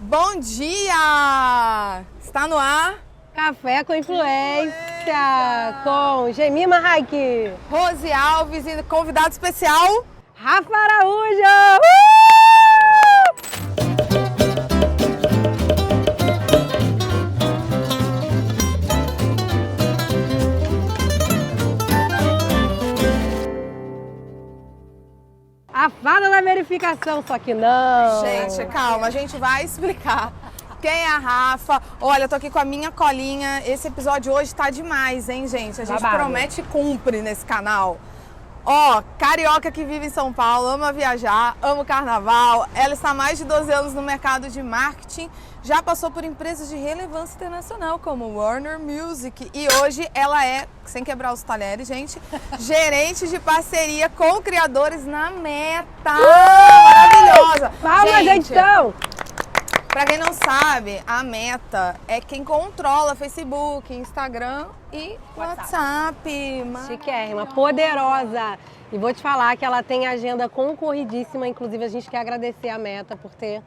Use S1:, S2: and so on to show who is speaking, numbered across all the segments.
S1: Bom dia! Está no ar?
S2: Café com Influência, com Gemima Raik,
S1: Rose Alves e convidado especial,
S2: Rafa Araújo! A fada da verificação, só que não.
S1: Gente, calma, a gente vai explicar. Quem é a Rafa? Olha, eu tô aqui com a minha colinha. Esse episódio hoje tá demais, hein, gente? A gente
S2: Babado.
S1: promete e cumpre nesse canal. Ó, carioca que vive em São Paulo, ama viajar, ama o carnaval. Ela está há mais de 12 anos no mercado de marketing. Já passou por empresas de relevância internacional, como Warner Music. E hoje ela é, sem quebrar os talheres, gente, gerente de parceria com criadores na Meta. Maravilhosa!
S2: Palmas, gente, então!
S1: Pra quem não sabe, a Meta é quem controla Facebook, Instagram e WhatsApp.
S2: Chiquérrima, poderosa. E vou te falar que ela tem agenda concorridíssima. Inclusive, a gente quer agradecer a Meta por ter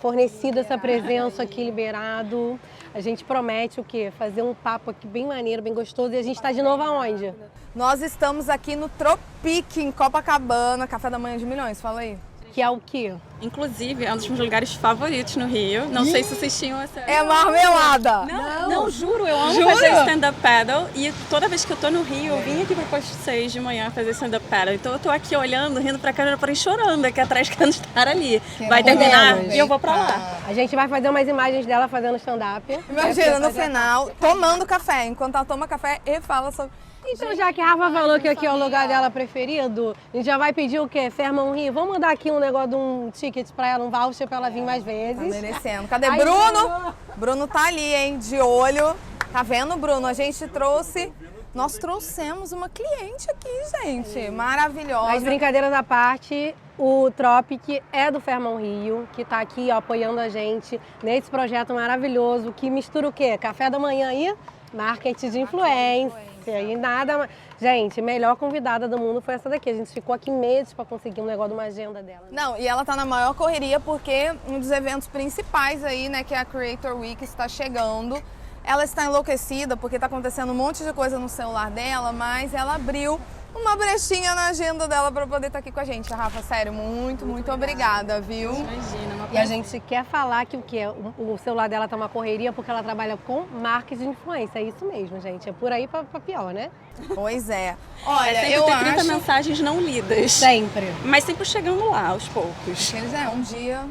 S2: fornecido essa presença aqui, liberado. A gente promete o quê? Fazer um papo aqui bem maneiro, bem gostoso. E a gente está de novo aonde?
S1: Nós estamos aqui no Tropic, em Copacabana, café da manhã de milhões. Fala aí.
S2: Que é o quê?
S3: Inclusive, é um dos meus lugares favoritos no Rio. Não sei se vocês tinham essa...
S1: É marmelada!
S3: Não, juro, eu amo fazer stand-up paddle. E toda vez que eu tô no Rio, eu vim aqui pro Posto 6 de manhã fazer stand-up paddle. Então eu tô aqui olhando, rindo pra câmera, porém chorando aqui atrás, querendo estar ali. Vai terminar e eu vou pra lá.
S2: A gente vai fazer umas imagens dela fazendo stand-up.
S1: Imagina, no final, tomando café, enquanto ela toma café e fala sobre...
S2: Então, já que a Rafa falou que aqui é o lugar dela preferido, a gente já vai pedir o quê? Fermão Rio. Vamos mandar aqui um negócio de um ticket pra ela, um voucher pra ela vir mais vezes.
S1: Tá merecendo. Cadê
S2: Ai,
S1: Bruno? Bruno tá ali, hein, de olho. Tá vendo, Bruno? A gente trouxe... Nós trouxemos uma cliente aqui, gente. Maravilhosa.
S2: Mas brincadeiras à parte, o Tropic é do Fermão Rio, que tá aqui ó, apoiando a gente nesse projeto maravilhoso, que mistura o quê? Café da manhã e marketing de influência. E nada... Gente, melhor convidada do mundo foi essa daqui. A gente ficou aqui meses para conseguir um negócio de uma agenda dela.
S1: Não, e ela tá na maior correria porque um dos eventos principais aí, né, que é a Creator Week, está chegando. Ela está enlouquecida porque tá acontecendo um monte de coisa no celular dela, mas ela abriu uma brechinha na agenda dela para poder estar aqui com a gente. Rafa, sério, muito obrigada, viu?
S3: Imagina,
S2: E a gente quer falar que o quê? O celular dela tá uma correria porque ela trabalha com marketing de influência. É isso mesmo, gente. É por aí pra pior, né?
S1: Pois é. Olha,
S3: Sempre
S1: eu
S3: tem 30
S1: acho...
S3: mensagens não lidas.
S2: Sempre.
S3: Mas sempre chegando lá, aos poucos.
S1: Eles um dia...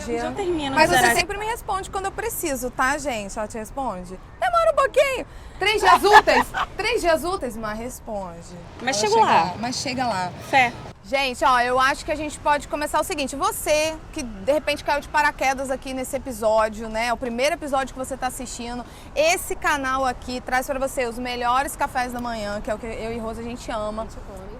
S3: Já termina.
S1: Mas você
S3: será?
S1: sempre me responde quando eu preciso, tá, gente? Ela te responde? Demora um pouquinho. 3 dias úteis. 3 dias úteis, mas responde.
S3: Mas
S1: Ela
S3: chego
S1: chega
S3: lá.
S1: Mas chega lá.
S3: Fé.
S1: Gente, ó, eu acho que a gente pode começar o seguinte. Você que de repente caiu de paraquedas aqui nesse episódio, né? O primeiro episódio que você tá assistindo. Esse canal aqui traz pra você os melhores cafés da manhã, que é o que eu e Rosa a gente ama.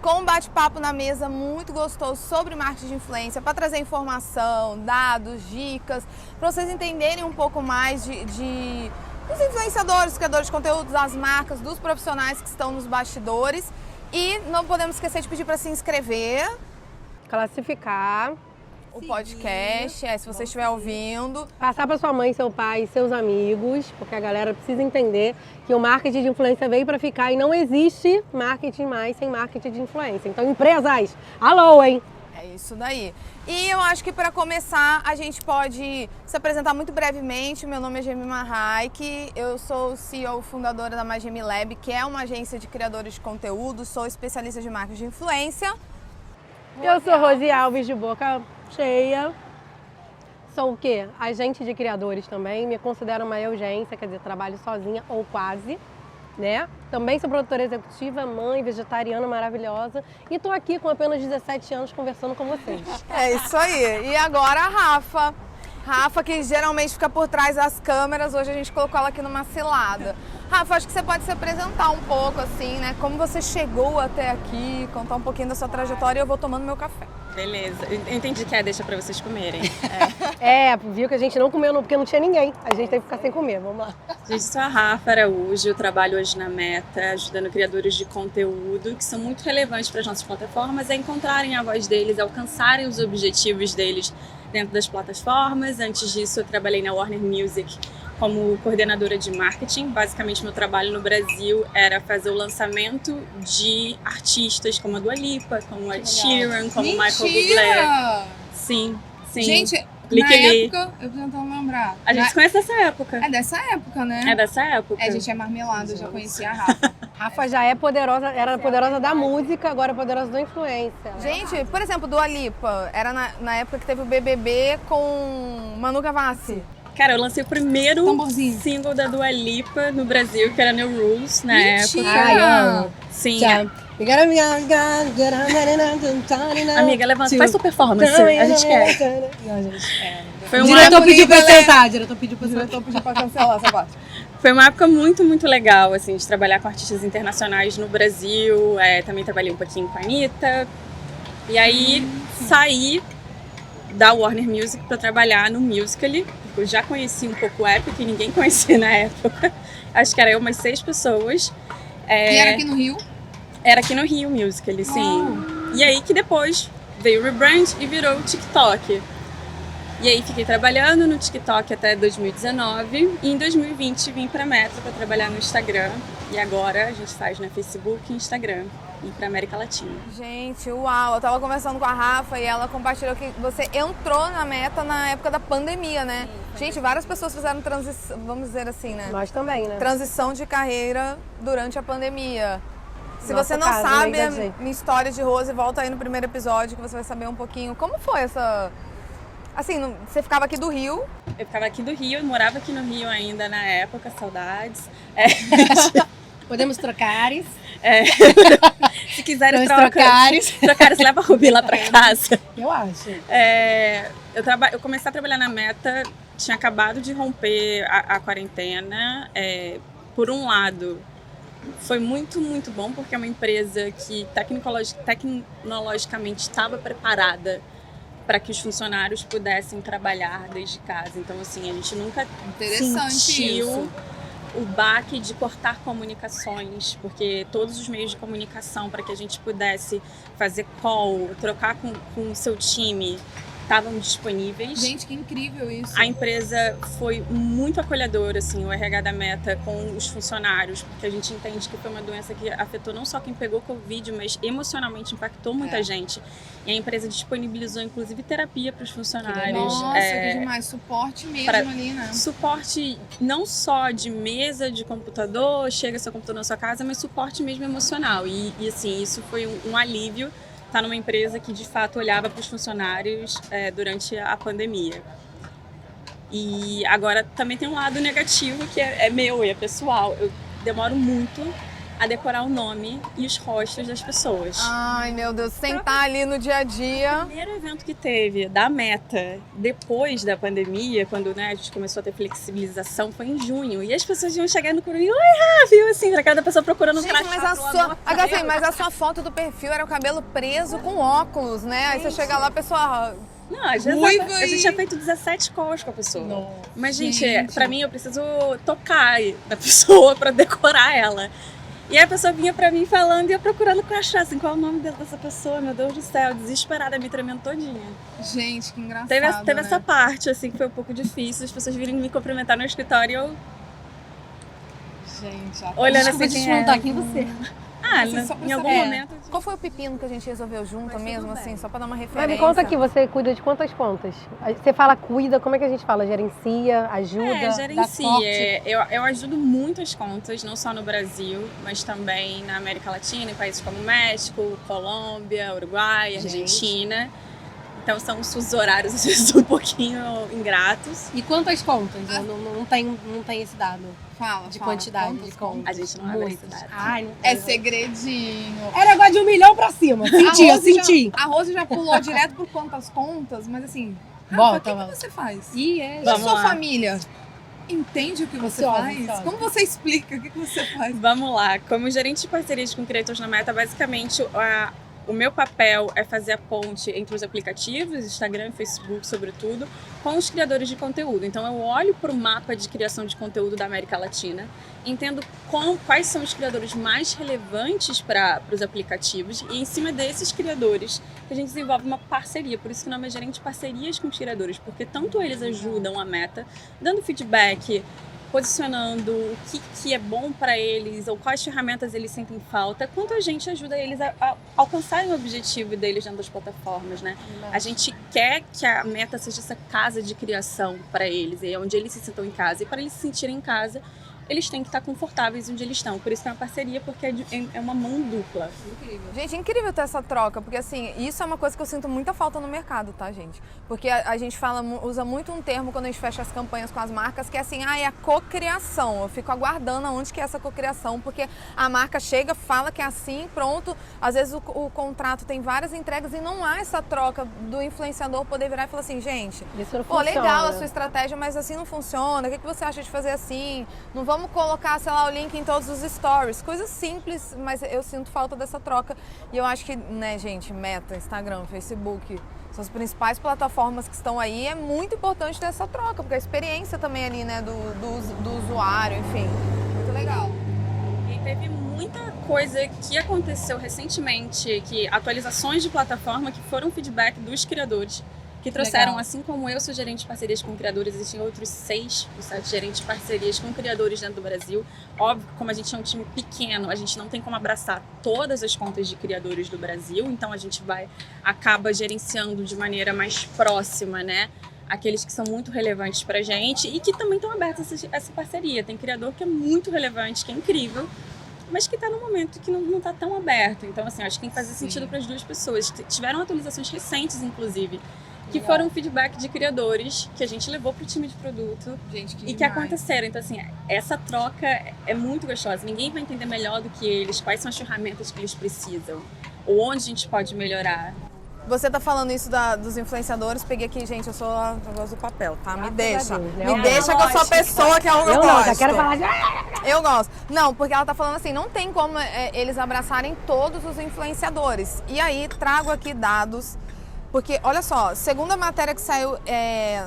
S1: Com um bate-papo na mesa muito gostoso sobre marketing de influência, para trazer informação, dados, dicas, para vocês entenderem um pouco mais dos influenciadores, criadores de conteúdo, das marcas, dos profissionais que estão nos bastidores. E não podemos esquecer de pedir para se inscrever.
S2: Classificar.
S1: O podcast, se você estiver ouvindo.
S2: Passar para sua mãe, seu pai e seus amigos, porque a galera precisa entender que o marketing de influência veio para ficar e não existe marketing mais sem marketing de influência. Então, empresas, alô, hein?
S1: É isso daí. E eu acho que para começar a gente pode se apresentar muito brevemente. Meu nome é Gemima Raik, eu sou CEO fundadora da Magemi Lab, que é uma agência de criadores de conteúdo, sou especialista de marketing de influência.
S2: Eu sou Rose Alves, de boca cheia. Sou o quê? Agente de criadores também, me considero uma agência, quer dizer, trabalho sozinha ou quase, né? Também sou produtora executiva, mãe, vegetariana maravilhosa e tô aqui com apenas 17 anos conversando com vocês.
S1: É isso aí. E agora a Rafa. Rafa, que geralmente fica por trás das câmeras, hoje a gente colocou ela aqui numa cilada. Rafa, acho que você pode se apresentar um pouco, assim, né? Como você chegou até aqui, contar um pouquinho da sua trajetória e eu vou tomando meu café.
S3: Beleza. Eu entendi que deixa pra vocês comerem.
S2: Viu que a gente não comeu porque não tinha ninguém. A gente teve que ficar sem comer, vamos lá.
S3: Gente, sou a Rafa Araújo, eu trabalho hoje na Meta, ajudando criadores de conteúdo que são muito relevantes para as nossas plataformas a encontrarem a voz deles, alcançarem os objetivos deles dentro das plataformas. Antes disso, eu trabalhei na Warner Music como coordenadora de marketing. Basicamente, meu trabalho no Brasil era fazer o lançamento de artistas como a Dua Lipa, como a Sheeran, como o Michael Bublé. Sim.
S1: Gente,
S3: Lick
S1: na
S3: Lee.
S1: época, eu tô tentando lembrar.
S3: A gente se conhece dessa época.
S1: É dessa época, né?
S3: É dessa época.
S1: A gente é marmelada, eu já conhecia a Rafa.
S2: Rafa já é poderosa, era poderosa da música, agora é poderosa da influência.
S1: Gente, por exemplo, Dua Lipa, era na época que teve o BBB com Manu Gavassi.
S3: Cara, eu lancei o primeiro
S1: Tamborzinho.
S3: single da Dua Lipa no Brasil, que era New Rules, na época.
S2: Ai, amo.
S3: Sim.
S2: Tchau.
S3: Amiga, levanta, faz sua performance, a gente quer. Foi
S2: O
S3: uma
S2: diretor
S3: época,
S2: pediu pra sentar, o diretor pediu pra
S1: cancelar essa parte.
S3: foi uma época muito, muito legal, assim, de trabalhar com artistas internacionais no Brasil. Também trabalhei um pouquinho com a Anitta. E aí, saí da Warner Music pra trabalhar no Musical.ly. Eu já conheci um pouco o Epic, que ninguém conhecia na época. Acho que era eu, umas 6 pessoas.
S1: E era aqui no Rio?
S3: Era aqui no Rio Musical.ly, sim. E aí que depois veio o rebrand e virou o TikTok. E aí fiquei trabalhando no TikTok até 2019 e em 2020 vim pra Meta pra trabalhar no Instagram. E agora a gente faz no Facebook e Instagram e pra América Latina.
S1: Gente, uau! Eu tava conversando com a Rafa e ela compartilhou que você entrou na Meta na época da pandemia, né? Gente, várias pessoas fizeram transição, vamos dizer assim, né?
S2: Nós também, né?
S1: Transição de carreira durante a pandemia. Se
S2: Nosso
S1: você não
S2: caso,
S1: sabe
S2: né,
S1: a
S2: gente?
S1: minha história de Rose, volta aí no primeiro episódio que você vai saber um pouquinho como foi essa... Assim, você ficava aqui do Rio.
S3: Eu ficava aqui do Rio, eu morava aqui no Rio ainda na época, saudades.
S2: Podemos trocares.
S3: Se quiserem
S2: trocares.
S3: trocares, leva a Rubi lá pra casa.
S2: Eu acho.
S3: Eu comecei a trabalhar na Meta, tinha acabado de romper a quarentena. Por um lado, foi muito, muito bom, porque é uma empresa que tecnologicamente estava preparada para que os funcionários pudessem trabalhar desde casa. Então, assim, a gente nunca sentiu
S1: isso.
S3: o baque de cortar comunicações, porque todos os meios de comunicação para que a gente pudesse fazer call, trocar com o seu time, estavam disponíveis.
S1: Gente, que incrível isso.
S3: A empresa foi muito acolhedora, assim, o RH da Meta com os funcionários, porque a gente entende que foi uma doença que afetou não só quem pegou Covid, mas emocionalmente impactou muita gente. E a empresa disponibilizou, inclusive, terapia para os funcionários.
S1: Nossa, que demais. Suporte mesmo ali, né?
S3: Suporte não só de mesa, de computador, chega seu computador na sua casa, mas suporte mesmo emocional. E assim, isso foi um alívio. Tá numa empresa que de fato olhava para os funcionários durante a pandemia. E agora também tem um lado negativo que é meu e é pessoal. Eu demoro muito a decorar o nome e os rostos das pessoas.
S1: Ai, meu Deus, sentar ali no dia a dia.
S3: O primeiro evento que teve da Meta depois da pandemia, quando a gente começou a ter flexibilização, foi em junho. E as pessoas iam chegar no Corinthians, oi, Rafa, assim, pra cada pessoa procurando um
S1: Gente,
S3: crachá.
S1: mas a sua foto do perfil era o cabelo preso com óculos, né? Aí você chega lá, a pessoa...
S3: Não, às vezes eu já tinha feito 17 calls com a pessoa.
S1: Nossa,
S3: mas, gente, pra mim eu preciso tocar na pessoa pra decorar ela. E aí a pessoa vinha pra mim falando e eu procurando crachá, assim, qual é o nome dessa pessoa, meu Deus do céu, desesperada, me tremendo todinha.
S1: Gente, que engraçado,
S3: Teve
S1: né?
S3: essa parte, assim, que foi um pouco difícil, as pessoas virem me cumprimentar no escritório e eu...
S1: Gente,
S3: olhando
S2: Desculpa
S3: assim,
S2: te
S3: quem é?
S2: perguntar quem você.
S1: Assim, só pra
S3: em algum
S1: saber.
S3: momento...
S1: Qual foi o pepino que a gente resolveu junto mesmo, assim, só pra dar uma referência?
S2: Mas me conta aqui, você cuida de quantas contas? Você fala cuida, como é que a gente fala? Gerencia, ajuda, dá
S3: gerencia.
S2: sorte?
S3: Eu ajudo muitas contas, não só no Brasil, mas também na América Latina, em países como México, Colômbia, Uruguai, Argentina. Então são os fusos horários, às vezes, um pouquinho ingratos.
S2: E quantas contas? Não tem esse dado.
S1: Fala,
S2: de quantidade
S1: contas,
S2: de contas.
S3: A gente não abre esse
S2: Muitas.
S3: dado.
S2: Ai, não tem.
S1: É segredinho.
S2: É negócio de 1 milhão pra cima. Senti, eu senti.
S1: A Rose já pulou direto por quantas contas, mas assim...
S2: Volta,
S1: Rafa, o que você faz?
S2: Ih,
S1: E a
S3: Vamos
S1: sua
S3: lá.
S1: família entende o que você faz?
S2: Ansiosa.
S1: Como você explica o que você faz?
S3: Vamos lá. Como gerente de parcerias com criadores na Meta, basicamente o meu papel é fazer a ponte entre os aplicativos, Instagram e Facebook, sobretudo, com os criadores de conteúdo. Então, eu olho para o mapa de criação de conteúdo da América Latina, entendo quais são os criadores mais relevantes para os aplicativos e, em cima desses criadores, a gente desenvolve uma parceria. Por isso que o nome é Gerente de Parcerias com os Criadores, porque tanto eles ajudam a Meta, dando feedback, posicionando o que é bom para eles ou quais ferramentas eles sentem falta, quanto a gente ajuda eles a alcançarem o objetivo deles dentro das plataformas, né? A gente quer que a Meta seja essa casa de criação para eles, onde eles se sintam em casa. E para eles se sentirem em casa, eles têm que estar confortáveis onde eles estão. Por isso que é uma parceria, porque é uma mão dupla.
S1: Incrível. Gente, é incrível ter essa troca, porque assim, isso é uma coisa que eu sinto muita falta no mercado, tá, gente? Porque a gente usa muito um termo quando a gente fecha as campanhas com as marcas, que é assim, é a cocriação. Eu fico aguardando aonde que é essa cocriação, porque a marca chega, fala que é assim, pronto. Às vezes o contrato tem várias entregas e não há essa troca do influenciador poder virar e falar assim, gente,
S2: isso não
S1: pô,
S2: funciona.
S1: Legal a sua estratégia, mas assim não funciona. O que você acha de fazer assim? Não vamos colocar, sei lá, o link em todos os stories. Coisas simples, mas eu sinto falta dessa troca. E eu acho que, né, gente, Meta, Instagram, Facebook, são as principais plataformas que estão aí. É muito importante ter essa troca, porque a experiência também ali, né, do usuário, enfim. Muito legal.
S3: E teve muita coisa que aconteceu recentemente, atualizações de plataforma que foram feedback dos criadores, que trouxeram, legal. Assim como eu sou gerente de parcerias com criadores, existem outros 6 ou 7 gerentes de parcerias com criadores dentro do Brasil. Óbvio que como a gente é um time pequeno, a gente não tem como abraçar todas as contas de criadores do Brasil, então a gente acaba gerenciando de maneira mais próxima, né? Aqueles que são muito relevantes pra gente e que também estão abertos a essa parceria. Tem criador que é muito relevante, que é incrível, mas que está num momento que não está tão aberto. Então, assim, acho que tem que fazer sentido para as duas pessoas. Tiveram atualizações recentes, inclusive, que foram feedback de criadores que a gente levou para o time de produto, gente, que aconteceram. Então, assim, essa troca é muito gostosa. Ninguém vai entender melhor do que eles quais são as ferramentas que eles precisam ou onde a gente pode melhorar.
S1: Você tá falando isso dos influenciadores, peguei aqui, gente, eu gosto do papel, tá? Me deixa.
S2: Deus,
S1: me deixa que eu sou a pessoa que eu gosto.
S2: Não, já quero falar de...
S1: Eu gosto. Não, porque ela tá falando assim, não tem como eles abraçarem todos os influenciadores. E aí, trago aqui dados, porque, olha só, segundo a matéria que saiu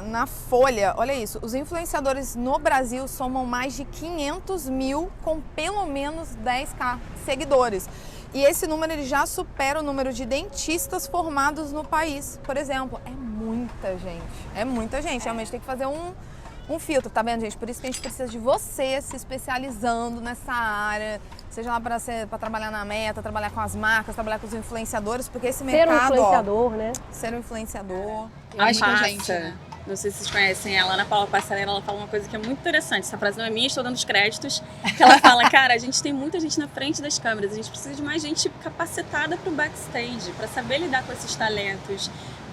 S1: na Folha, olha isso, os influenciadores no Brasil somam mais de 500 mil com pelo menos 10k seguidores. E esse número ele já supera o número de dentistas formados no país, por exemplo. É muita gente. É muita gente. Realmente tem que fazer um filtro, tá vendo, gente? Por isso que a gente precisa de você se especializando nessa área. Seja lá para trabalhar na Meta, trabalhar com as marcas, trabalhar com os influenciadores, porque esse mercado...
S2: Ser um influenciador, né?
S1: Ser um influenciador.
S3: Acho que gente... Não sei se vocês conhecem ela, Ana Paula Passarella, ela fala uma coisa que é muito interessante. Essa frase não é minha, estou dando os créditos. Que ela fala, cara, a gente tem muita gente na frente das câmeras, a gente precisa de mais gente capacitada para o backstage, para saber lidar com esses talentos,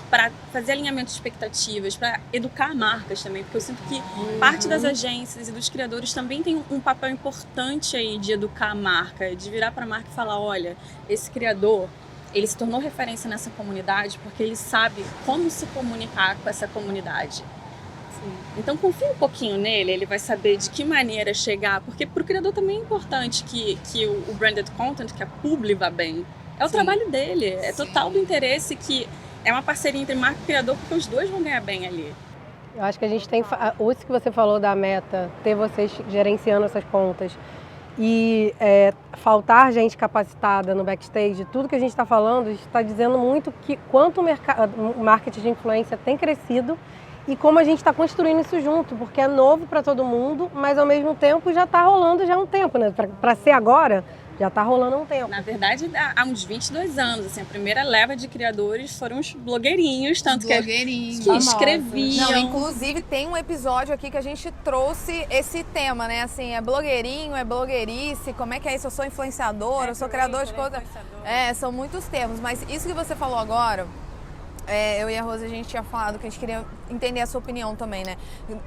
S3: para fazer alinhamento de expectativas, para educar marcas também, porque eu sinto que parte das agências e dos criadores também tem um papel importante aí de educar a marca, de virar para a marca e falar, olha, esse criador... Ele se tornou referência nessa comunidade porque ele sabe como se comunicar com essa comunidade. Sim. Então confia um pouquinho nele, ele vai saber de que maneira chegar, porque para o criador também é importante que o branded content, que a publi vá bem. É o trabalho dele, é total do interesse que é uma parceria entre marca e criador, porque os dois vão ganhar bem ali.
S2: Eu acho que a gente tem, isso que você falou da Meta, ter vocês gerenciando essas contas, e faltar gente capacitada no backstage, tudo que a gente está falando está dizendo muito que quanto o marketing de influência tem crescido e como a gente está construindo isso junto, porque é novo para todo mundo, mas ao mesmo tempo já está rolando já há um tempo, né? Para ser agora, já está rolando há um tempo.
S3: Na verdade, há uns 22 anos, assim, a primeira leva de criadores foram os blogueirinhos, tanto que escreviam.
S1: Não, inclusive tem um episódio aqui que a gente trouxe esse tema, né? Assim, é blogueirinho, é blogueirice, como é que é isso? Eu sou influenciador, eu sou criador de coisa. São muitos termos, mas isso que você falou agora, eu e a Rose, a gente tinha falado que a gente queria entender a sua opinião também, né,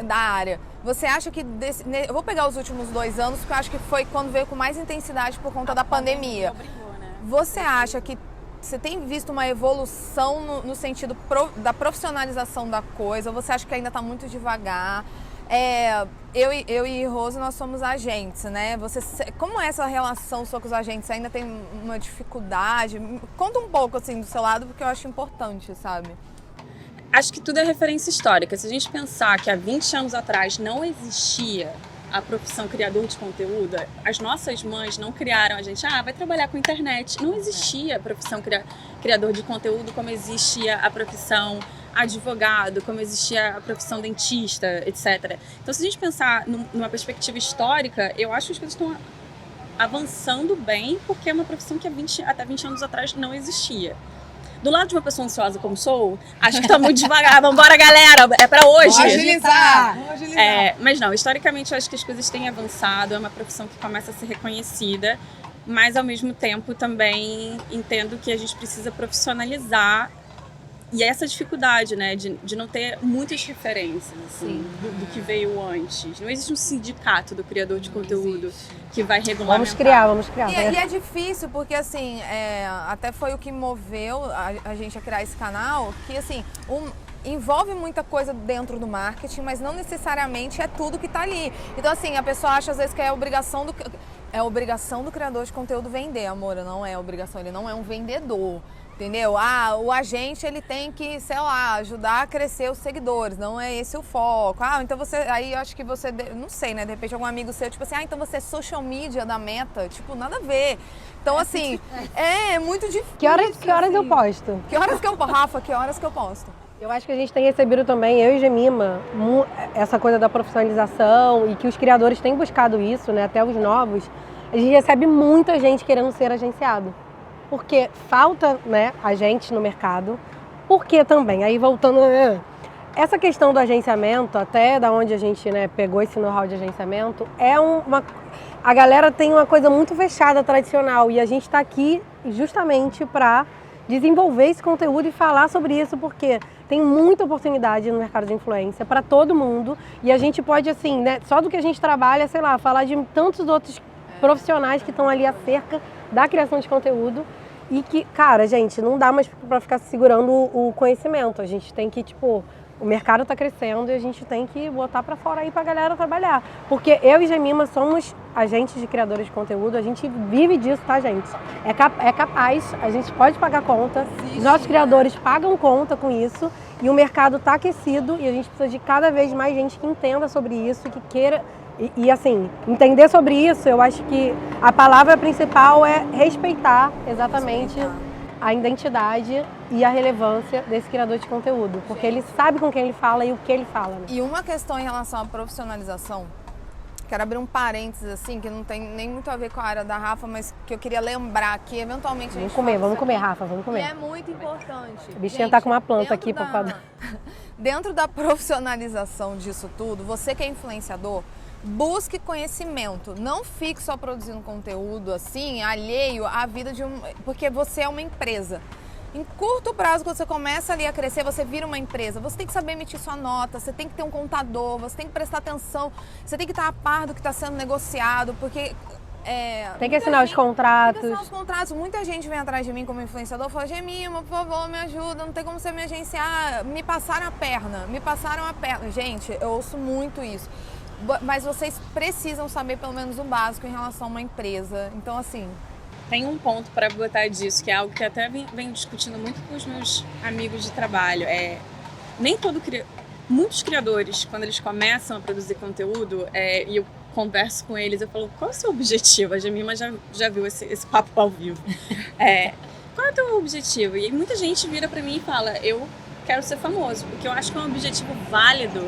S1: da área. Você acha que, eu vou pegar os últimos 2 anos, porque eu acho que foi quando veio com mais intensidade por conta da pandemia. Você acha que você tem visto uma evolução no sentido da profissionalização da coisa, ou você acha que ainda está muito devagar? Eu e Rose, nós somos agentes, né? Como é essa relação sua com os agentes? Você ainda tem uma dificuldade? Conta um pouco, assim, do seu lado, porque eu acho importante, sabe?
S3: Acho que tudo é referência histórica. Se a gente pensar que há 20 anos atrás não existia a profissão criador de conteúdo, as nossas mães não criaram a gente, vai trabalhar com internet. Não existia a profissão criador de conteúdo como existia a profissão advogado, como existia a profissão dentista, etc. Então, se a gente pensar numa perspectiva histórica, eu acho que as coisas estão avançando bem, porque é uma profissão que até 20 anos atrás não existia. Do lado de uma pessoa ansiosa como sou, acho que tá muito devagar. Vambora, galera! É pra hoje!
S1: Vamos agilizar!
S3: Mas não, historicamente eu acho que as coisas têm avançado, é uma profissão que começa a ser reconhecida, mas ao mesmo tempo também entendo que a gente precisa profissionalizar. E essa dificuldade, né, de não ter muitas referências, assim, do que veio antes. Não existe um sindicato do criador de conteúdo que vai regulamentar.
S2: Vamos criar.
S1: E é difícil, porque, assim, até foi o que moveu a gente a criar esse canal, que, assim, envolve muita coisa dentro do marketing, mas não necessariamente é tudo que tá ali. Então, assim, a pessoa acha, às vezes, que é obrigação do criador de conteúdo vender, amor. Não é obrigação, ele não é um vendedor. Entendeu? O agente, ele tem que, sei lá, ajudar a crescer os seguidores, não é esse o foco. Então aí eu acho que você, não sei, né, de repente algum amigo seu, tipo assim, então você é social media da Meta, tipo, nada a ver. Então, assim, é muito difícil.
S2: Que horas eu posto?
S1: Que horas que eu posto? Rafa, que horas que eu posto?
S2: Eu acho que a gente tem recebido também, eu e Gemima, essa coisa da profissionalização e que os criadores têm buscado isso, né, até os novos. A gente recebe muita gente querendo ser agenciado. Porque falta, né, agente no mercado. Porque também, aí voltando, essa questão do agenciamento, até da onde a gente, né, pegou esse know-how de agenciamento, a galera tem uma coisa muito fechada, tradicional, e a gente está aqui justamente para desenvolver esse conteúdo e falar sobre isso, porque tem muita oportunidade no mercado de influência para todo mundo, e a gente pode, assim, né, só do que a gente trabalha, sei lá, falar de tantos outros profissionais que estão ali acerca da criação de conteúdo e que, cara, gente, não dá mais pra ficar segurando o conhecimento. A gente tem que, tipo, o mercado tá crescendo e a gente tem que botar pra fora aí pra galera trabalhar. Porque eu e Gemima somos agentes de criadores de conteúdo, a gente vive disso, tá, gente? É capaz, a gente pode pagar conta, os nossos criadores pagam conta com isso e o mercado tá aquecido e a gente precisa de cada vez mais gente que entenda sobre isso e que queira. E assim, entender sobre isso, eu acho que a palavra principal é respeitar exatamente a identidade e a relevância desse criador de conteúdo. Porque ele sabe com quem ele fala e o que ele fala. Né?
S1: E uma questão em relação à profissionalização, quero abrir um parênteses assim, que não tem nem muito a ver com a área da Rafa, mas que eu queria lembrar que eventualmente a gente
S2: vamos comer, Rafa, vamos comer.
S1: E é muito importante.
S2: A bichinha tá com uma planta aqui pra
S1: Dentro da profissionalização disso tudo, você que é influenciador, busque conhecimento, não fique só produzindo conteúdo assim, alheio à vida porque você é uma empresa. Em curto prazo, quando você começa ali a crescer, você vira uma empresa. Você tem que saber emitir sua nota, você tem que ter um contador, você tem que prestar atenção, você tem que estar a par do que está sendo negociado, porque...
S2: tem que assinar os contratos.
S1: Tem que assinar os contratos. Muita gente vem atrás de mim como influenciador e fala, Gemima, por favor, me ajuda, não tem como você me agenciar. Me passaram a perna. Gente, eu ouço muito isso. Mas vocês precisam saber pelo menos o básico em relação a uma empresa. Então, assim...
S3: Tem um ponto para botar disso, que é algo que até venho discutindo muito com os meus amigos de trabalho. Muitos criadores, quando eles começam a produzir conteúdo, e eu converso com eles, eu falo, qual é o seu objetivo? A Gemima já viu esse papo ao vivo. Qual é o teu objetivo? E muita gente vira para mim e fala, eu quero ser famoso, porque eu acho que é um objetivo válido.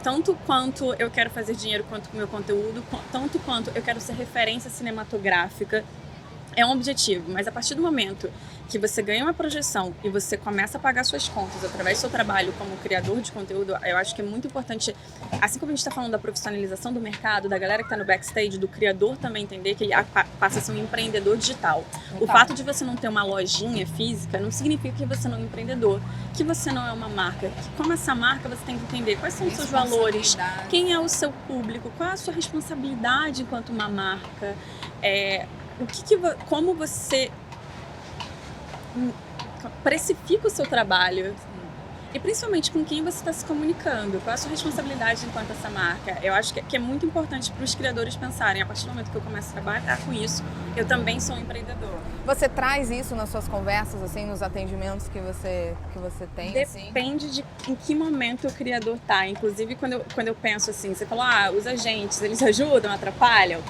S3: Tanto quanto eu quero fazer dinheiro quanto com o meu conteúdo, tanto quanto eu quero ser referência cinematográfica, é um objetivo. Mas a partir do momento que você ganha uma projeção e você começa a pagar suas contas através do seu trabalho como criador de conteúdo, eu acho que é muito importante, assim como a gente está falando da profissionalização do mercado, da galera que está no backstage, do criador também entender que ele passa a ser um empreendedor digital. O fato de você não ter uma lojinha física não significa que você não é um empreendedor, que você não é uma marca. Que como essa marca você tem que entender quais são os seus valores, quem é o seu público, qual é a sua responsabilidade enquanto uma marca, como você precifica o seu trabalho. E principalmente com quem você está se comunicando, qual é a sua responsabilidade enquanto essa marca. Eu acho que é muito importante para os criadores pensarem, a partir do momento que eu começo a trabalhar com isso, eu também sou um empreendedor.
S1: Você traz isso nas suas conversas, assim, nos atendimentos que você tem?
S3: Depende de em que momento o criador tá. Inclusive, quando eu penso assim, você falou, os agentes, eles ajudam, atrapalham?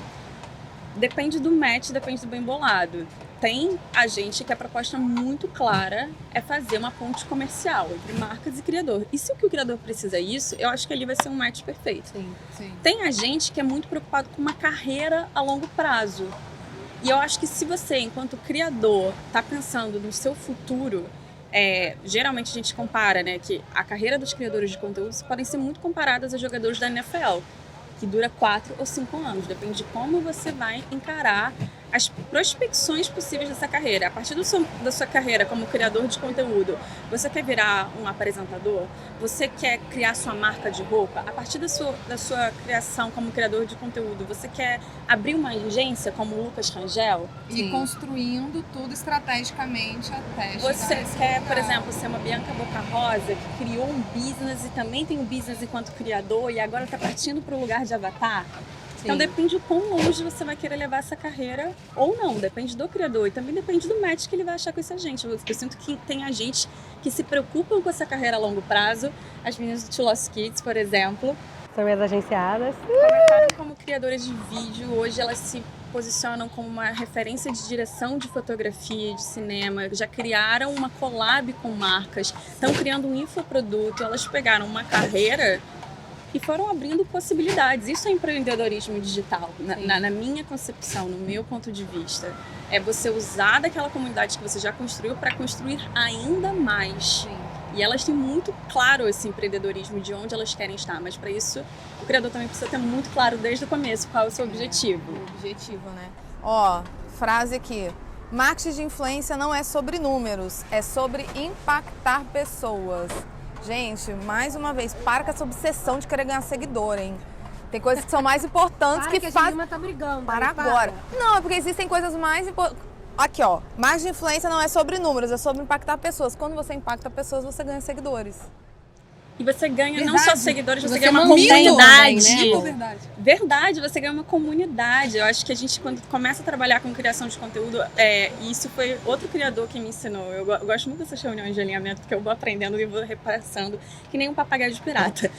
S3: Depende do match, depende do bem bolado. Tem agente que a proposta muito clara é fazer uma ponte comercial entre marcas e criador. E se o que o criador precisa é isso, eu acho que ali vai ser um match perfeito.
S1: Sim.
S3: Tem agente que é muito preocupado com uma carreira a longo prazo. E eu acho que se você, enquanto criador, está pensando no seu futuro, geralmente a gente compara, né, que a carreira dos criadores de conteúdos podem ser muito comparadas a jogadores da NFL, que dura 4 ou 5 anos. Depende de como você vai encarar as prospecções possíveis dessa carreira. A partir da sua carreira como criador de conteúdo, você quer virar um apresentador? Você quer criar sua marca de roupa? A partir da sua criação como criador de conteúdo, você quer abrir uma agência como o Lucas Rangel?
S1: E construindo tudo estrategicamente até
S3: Você quer, por exemplo, ser uma Bianca Boca Rosa, que criou um business e também tem um business enquanto criador e agora está partindo para o lugar de avatar? Então depende do quão longe você vai querer levar essa carreira ou não, depende do criador e também depende do match que ele vai achar com esse agente. Eu sinto que tem agentes que se preocupam com essa carreira a longo prazo, as meninas do Two Lost Kids, por exemplo.
S2: São minhas agenciadas.
S3: Começaram como criadoras de vídeo, hoje elas se posicionam como uma referência de direção de fotografia, de cinema, já criaram uma collab com marcas, estão criando um infoproduto, elas pegaram uma carreira e foram abrindo possibilidades. Isso é empreendedorismo digital, na minha concepção, no meu ponto de vista. É você usar daquela comunidade que você já construiu para construir ainda mais.
S1: Sim.
S3: E elas têm muito claro esse empreendedorismo de onde elas querem estar, mas para isso o criador também precisa ter muito claro desde o começo qual é o seu objetivo.
S1: O objetivo, né? Ó, frase aqui. Marketing de influência não é sobre números, é sobre impactar pessoas. Gente, mais uma vez, para com essa obsessão de querer ganhar seguidor, hein? Tem coisas que são mais importantes que fazem...
S2: A tá brigando.
S1: Para agora. Não, é porque existem coisas mais importantes. Aqui, ó. Marketing de influência não é sobre números, é sobre impactar pessoas. Quando você impacta pessoas, você ganha seguidores.
S3: E você ganha
S1: Verdade.
S3: não só seguidores, você ganha uma
S2: mito
S3: comunidade.
S2: também, né?
S1: Verdade.
S3: Verdade, você ganha uma comunidade. Eu acho que a gente, quando começa a trabalhar com criação de conteúdo, isso foi outro criador que me ensinou. Eu gosto muito dessas reuniões de alinhamento, porque eu vou aprendendo e vou repassando, que nem um papagaio de pirata.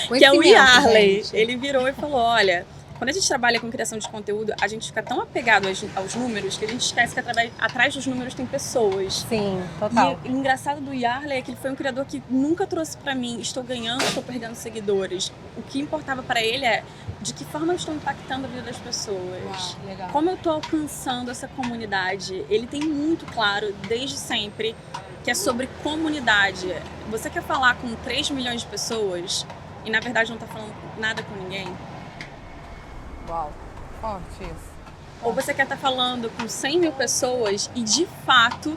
S3: Que é o Yarley.
S2: Gente.
S3: Ele virou e falou, olha... Quando a gente trabalha com criação de conteúdo, a gente fica tão apegado aos números que a gente esquece que atrás dos números tem pessoas.
S2: Sim, total.
S3: E o engraçado do Yarley é que ele foi um criador que nunca trouxe pra mim, estou ganhando, estou perdendo seguidores. O que importava pra ele é de que forma eu estou impactando a vida das pessoas.
S1: Uau, legal.
S3: Como eu estou alcançando essa comunidade. Ele tem muito claro, desde sempre, que é sobre comunidade. Você quer falar com 3 milhões de pessoas e na verdade não está falando nada com ninguém?
S1: Uau, forte isso.
S3: Ou você quer estar falando com 100 mil pessoas e, de fato,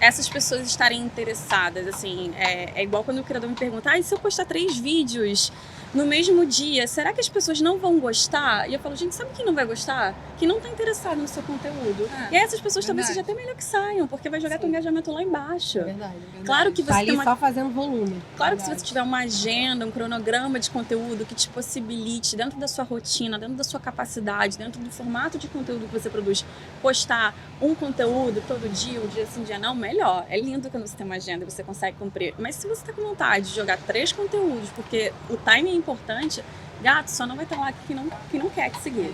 S3: essas pessoas estarem interessadas, assim, é igual quando o criador me pergunta, e se eu postar 3 vídeos no mesmo dia, será que as pessoas não vão gostar? E eu falo, gente, sabe quem não vai gostar? Quem não está interessado no seu conteúdo. E aí essas pessoas talvez seja até melhor que saiam, porque vai jogar teu engajamento lá embaixo.
S1: Verdade.
S3: Claro que você
S2: Tá ali
S3: tem uma...
S2: só fazendo volume.
S3: Claro que se você tiver uma agenda, um cronograma de conteúdo que te possibilite, dentro da sua rotina, dentro da sua capacidade, dentro do formato de conteúdo que você produz, postar um conteúdo todo dia, um dia sim, dia não, melhor. É lindo quando você tem uma agenda e você consegue cumprir. Mas se você tá com vontade de jogar 3 conteúdos, porque o timing é importante, gato, só não vai ter lá que não quer te seguir.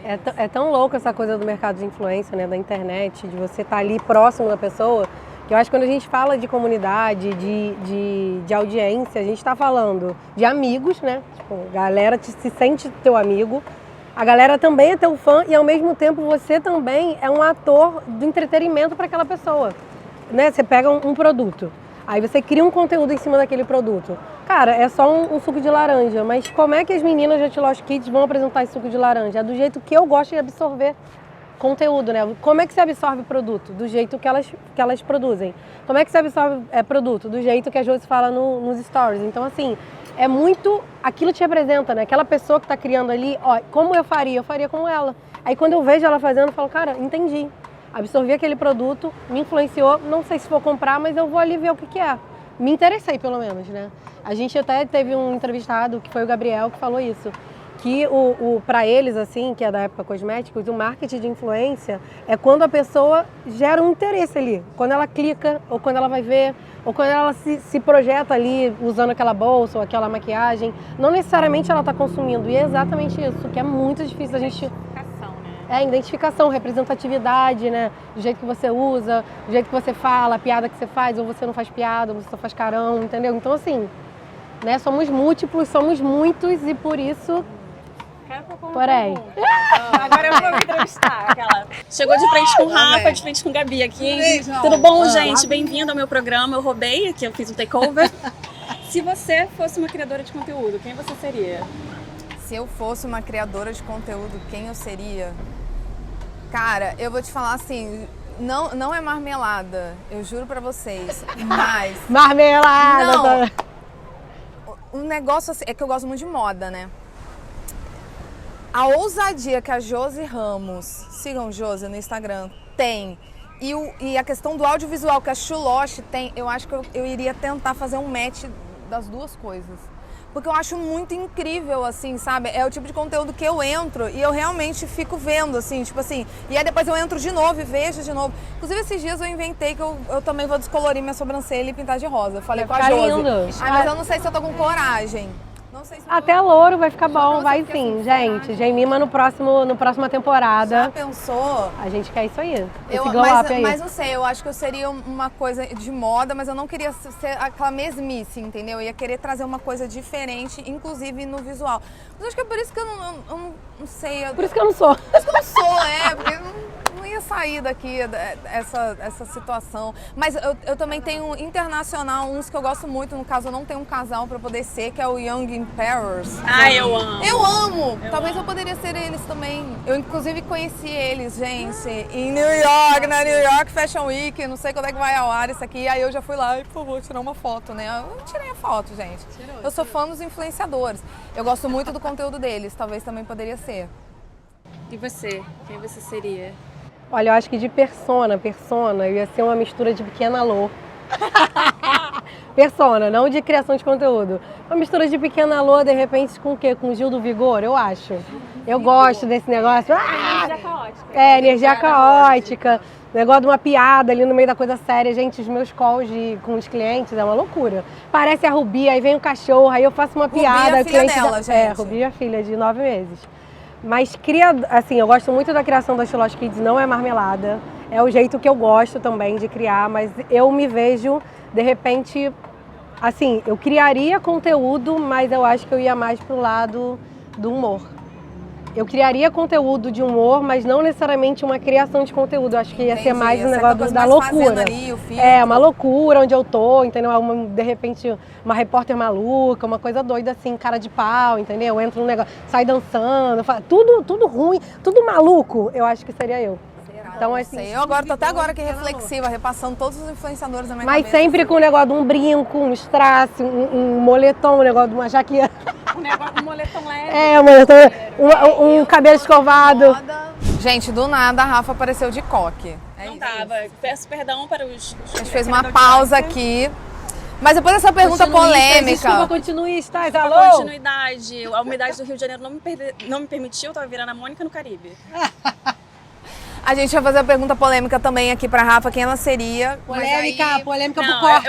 S2: É tão louco essa coisa do mercado de influência, né, da internet, de você estar ali próximo da pessoa, que eu acho que quando a gente fala de comunidade, de audiência, a gente está falando de amigos, né? Tipo, a galera se sente teu amigo, a galera também é teu fã e ao mesmo tempo você também é um ator do entretenimento para aquela pessoa, né? Você pega um produto, aí você cria um conteúdo em cima daquele produto. Cara, é só um suco de laranja, mas como é que as meninas da Two Lost Kids vão apresentar esse suco de laranja? É do jeito que eu gosto de absorver conteúdo, né? Como é que se absorve produto? Do jeito que elas produzem. Como é que se absorve produto? Do jeito que a Josi fala nos stories. Então, assim, é muito... Aquilo te representa, né? Aquela pessoa que tá criando ali, ó, como eu faria? Eu faria como ela. Aí quando eu vejo ela fazendo, eu falo, cara, entendi. Absorvi aquele produto, me influenciou, não sei se vou comprar, mas eu vou ali ver o que é. me interessei, pelo menos, né? A gente até teve um entrevistado, que foi o Gabriel, que falou isso. Que para eles, assim, que é da época cosméticos, o marketing de influência é quando a pessoa gera um interesse ali. Quando ela clica, ou quando ela vai ver, ou quando ela se projeta ali usando aquela bolsa ou aquela maquiagem. Não necessariamente ela está consumindo. E é exatamente isso, que é muito difícil a gente...
S3: Identificação, né?
S2: É, identificação, representatividade, né? Do jeito que você usa, do jeito que você fala, a piada que você faz, ou você não faz piada, ou você só faz carão, entendeu? Então, assim, né? Somos múltiplos, somos muitos e por isso... Porém.
S3: Agora eu vou me entrevistar. Aquela. Chegou de frente com o Rafa, de frente com o Gabi aqui. Tudo bom, gente? Bem-vindo ao meu programa. Eu roubei aqui, eu fiz um takeover. Se você fosse uma criadora de conteúdo, quem você seria?
S1: Se eu fosse uma criadora de conteúdo, quem eu seria? Cara, eu vou te falar assim, não é marmelada, eu juro pra vocês, mas...
S2: Marmelada!
S1: Não! O negócio assim, é que eu gosto muito de moda, né? A ousadia que a Josi Ramos, sigam Josi no Instagram, tem, e a questão do audiovisual que a Chuloche tem, eu acho que eu iria tentar fazer um match das duas coisas. Porque eu acho muito incrível, assim, sabe? É o tipo de conteúdo que eu entro e eu realmente fico vendo, assim, tipo assim. E aí depois eu entro de novo e vejo de novo. Inclusive, esses dias eu inventei que eu também vou descolorir minha sobrancelha e pintar de rosa. Eu falei com a Josi.
S2: Lindo.
S1: Mas eu não sei se eu tô com coragem. Não sei se
S2: Até louro vai ficar bom, vai sim, gente. Gemima na próxima temporada.
S1: Já pensou?
S2: A gente quer isso aí. Esse glow up aí.
S1: Mas não sei, eu acho que eu seria uma coisa de moda, mas eu não queria ser aquela mesmice, entendeu? Eu ia querer trazer uma coisa diferente, inclusive no visual. Mas acho que é por isso que eu não sei.
S2: Por isso que eu não sou.
S1: Por isso que eu não sou, porque não ia sair daqui essa situação. Mas eu também tenho internacional, uns que eu gosto muito, no caso eu não tenho um casal pra poder ser, que é o Young Emperors.
S3: Ah, eu amo.
S1: Eu amo! Talvez eu poderia ser eles também. Eu inclusive conheci eles, gente, em New York, na New York Fashion Week, não sei quando é que vai ao ar isso aqui. Aí eu já fui lá e, por favor, tirar uma foto, né? Eu tirei a foto, gente. Eu sou fã dos influenciadores. Eu gosto muito do conteúdo deles, talvez também poderia ser.
S3: E você? Quem você seria?
S2: Olha, eu acho que de persona, eu ia ser uma mistura de Pequena Lô. Persona, não de criação de conteúdo. Uma mistura de Pequena Lô, de repente, com o quê? Com Gil do Vigor, eu acho. Eu gosto desse negócio.
S3: Energia caótica.
S2: É, energia caótica. Negócio de uma piada ali no meio da coisa séria. Gente, os meus calls com os clientes é uma loucura. Parece a Rubi, aí vem o cachorro, aí eu faço uma piada.
S1: Rubi é a filha dela, gente.
S2: É, Rubi é a filha de 9 meses. Mas, assim, eu gosto muito da criação da Chuloche Kids, não é marmelada. É o jeito que eu gosto também de criar, mas eu me vejo, de repente, assim, eu criaria conteúdo, mas eu acho que eu ia mais pro lado do humor. Eu criaria conteúdo de humor, mas não necessariamente uma criação de conteúdo. Eu acho que ia ser mais um negócio da loucura.
S1: Ali,
S2: é, uma loucura onde eu tô, entendeu? De repente, uma repórter maluca, uma coisa doida assim, cara de pau, entendeu? Entra num negócio, sai dançando, tudo ruim, tudo maluco, eu acho que seria eu. Então, assim,
S1: eu agora tô até agora aqui reflexiva, repassando todos os influenciadores da minha
S2: mas
S1: cabeça.
S2: Mas sempre com o negócio de um brinco, um strass, um moletom, um negócio de uma jaqueta.
S3: Um negócio de um moletom leve.
S2: É, um moletom, um cabelo escovado.
S1: Gente, do nada a Rafa apareceu de coque.
S3: Não tava. Peço perdão para os...
S1: A gente fez uma pausa aqui. Mas depois dessa pergunta polêmica...
S2: Desculpa, continuistas,
S3: A
S2: alô?
S3: continuidade. A umidade do Rio de Janeiro não me permitiu, eu tava virando a Mônica no Caribe.
S1: A gente vai fazer a pergunta polêmica também aqui pra Rafa, quem ela seria.
S2: Polêmica
S3: não,
S2: pro corte.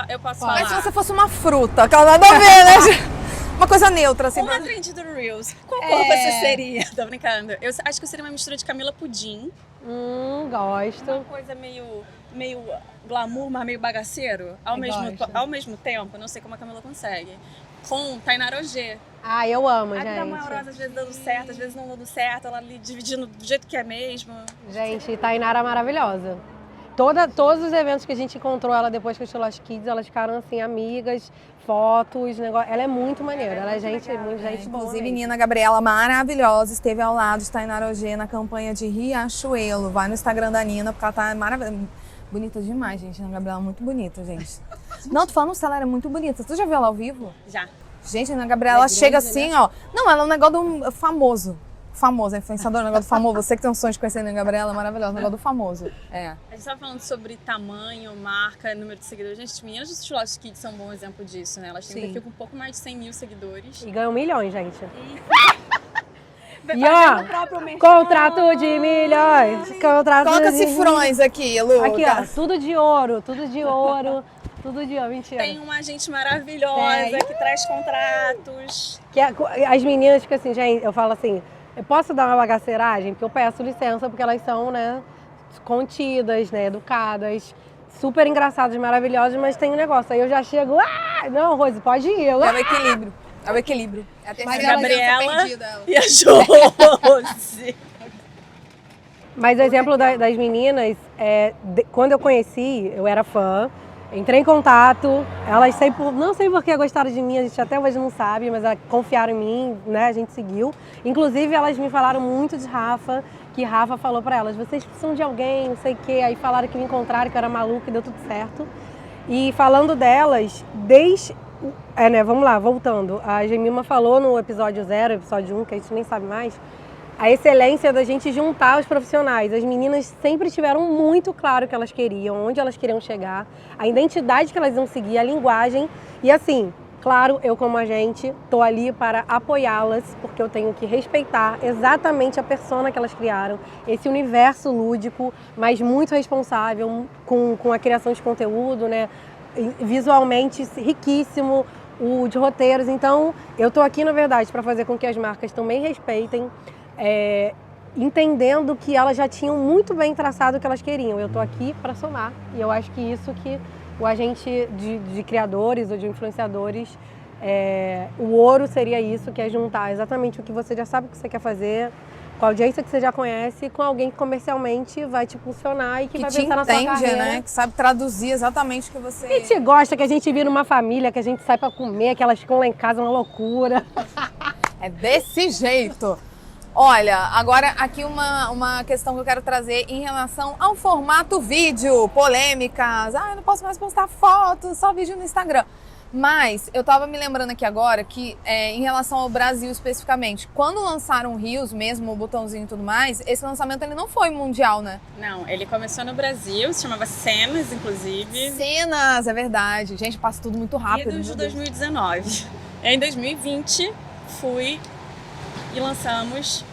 S3: Eu posso falar.
S1: Mas se você fosse uma fruta, aquela nada a ver, né? Uma coisa neutra, assim.
S3: Uma trend do Reels. Qual cor você seria? Tô brincando. Eu acho que eu seria uma mistura de Camila Pudim.
S2: Gosto.
S3: Uma coisa meio glamour, mas meio bagaceiro. Ao mesmo tempo, não sei como a Camila consegue. Com Tainara Ojê.
S2: Ah, eu amo,
S3: gente. A
S2: gente.
S3: amorosa, às vezes dando certo, às vezes não dando certo, ela ali dividindo do jeito que é mesmo.
S2: Gente, Tainara é maravilhosa. Todos os eventos que a gente encontrou ela depois que eu Chuloche Kids, elas ficaram assim, amigas, fotos, negócio. Ela é muito maneira, ela é gente boa.
S1: Inclusive, menina Gabriela maravilhosa, esteve ao lado de Tainara Ojê na campanha de Riachuelo. Vai no Instagram da Nina, porque ela tá maravilhosa. Bonita demais, gente. A Gabriela é muito bonita, gente. Não, tô falando se ela era muito bonita. Tu já viu ela ao vivo?
S3: Já.
S1: Gente, a Ana Gabriela chega assim, ó. Não, ela é um negócio de um famoso. Famoso, a influenciadora, o negócio do famoso. Você que tem um sonho de conhecer a Gabriela, maravilhosa, o negócio do famoso. É.
S3: A gente tava falando sobre tamanho, marca, número de seguidores. Gente, as meninas do Chulossos Kids são um bom exemplo disso, né? Elas têm um perfil com um pouco mais de 100 mil seguidores.
S2: E ganham milhões, gente.
S3: E
S2: ó, contrato de milhões.
S1: Coloca cifrões aqui, Lu.
S2: Aqui, ó, tudo de ouro, tudo de ouro. Tudo de ouro, mentira.
S3: Tem uma agente maravilhosa que traz contratos.
S2: Que as meninas, que assim, gente, eu falo assim, eu posso dar uma bagaceiragem? Porque eu peço licença, porque elas são, né, contidas, né, educadas, super engraçadas, maravilhosas, mas tem um negócio. Aí eu já chego, não, Rose, pode ir.
S1: É o equilíbrio. É o equilíbrio. É a terceira
S3: Gabriela
S1: perdida.
S3: e a Josi.
S2: Mas o exemplo das meninas, quando eu conheci, eu era fã, entrei em contato, elas não sei por que gostaram de mim, a gente até hoje não sabe, mas elas confiaram em mim, né, a gente seguiu. Inclusive, elas me falaram muito de Rafa, que Rafa falou pra elas, vocês precisam de alguém, não sei o quê. Aí falaram que me encontraram, que eu era maluca e deu tudo certo. E falando delas, vamos lá, voltando. A Gemima falou no episódio 0, episódio 1, que a gente nem sabe mais, a excelência da gente juntar os profissionais. As meninas sempre tiveram muito claro o que elas queriam, onde elas queriam chegar, a identidade que elas iam seguir, a linguagem. E assim, claro, eu como agente tô ali para apoiá-las, porque eu tenho que respeitar exatamente a persona que elas criaram, esse universo lúdico, mas muito responsável com a criação de conteúdo, né? Visualmente riquíssimo, o de roteiros. Então, eu tô aqui, na verdade, para fazer com que as marcas também respeitem, entendendo que elas já tinham muito bem traçado o que elas queriam. Eu tô aqui para somar. E eu acho que isso que o agente de criadores ou de influenciadores, o ouro seria isso, que é juntar exatamente o que você já sabe que você quer fazer, com a audiência que você já conhece, com alguém que comercialmente vai te impulsionar e que vai pensar na sua carreira.
S1: Né? Que sabe traduzir exatamente o que você...
S2: A gente gosta, que a gente vira uma família, que a gente sai pra comer, que elas ficam lá em casa, uma loucura.
S1: É desse jeito. Olha, agora aqui uma questão que eu quero trazer em relação ao formato vídeo, polêmicas. Eu não posso mais postar fotos, só vídeo no Instagram. Mas eu tava me lembrando aqui agora que em relação ao Brasil especificamente, quando lançaram o Reels mesmo, o botãozinho e tudo mais, esse lançamento ele não foi mundial, né?
S3: Não, ele começou no Brasil, se chamava Cenas, inclusive.
S1: Cenas, é verdade. Gente, passa tudo muito rápido.
S3: E de 2019. Em 2020, fui e lançamos...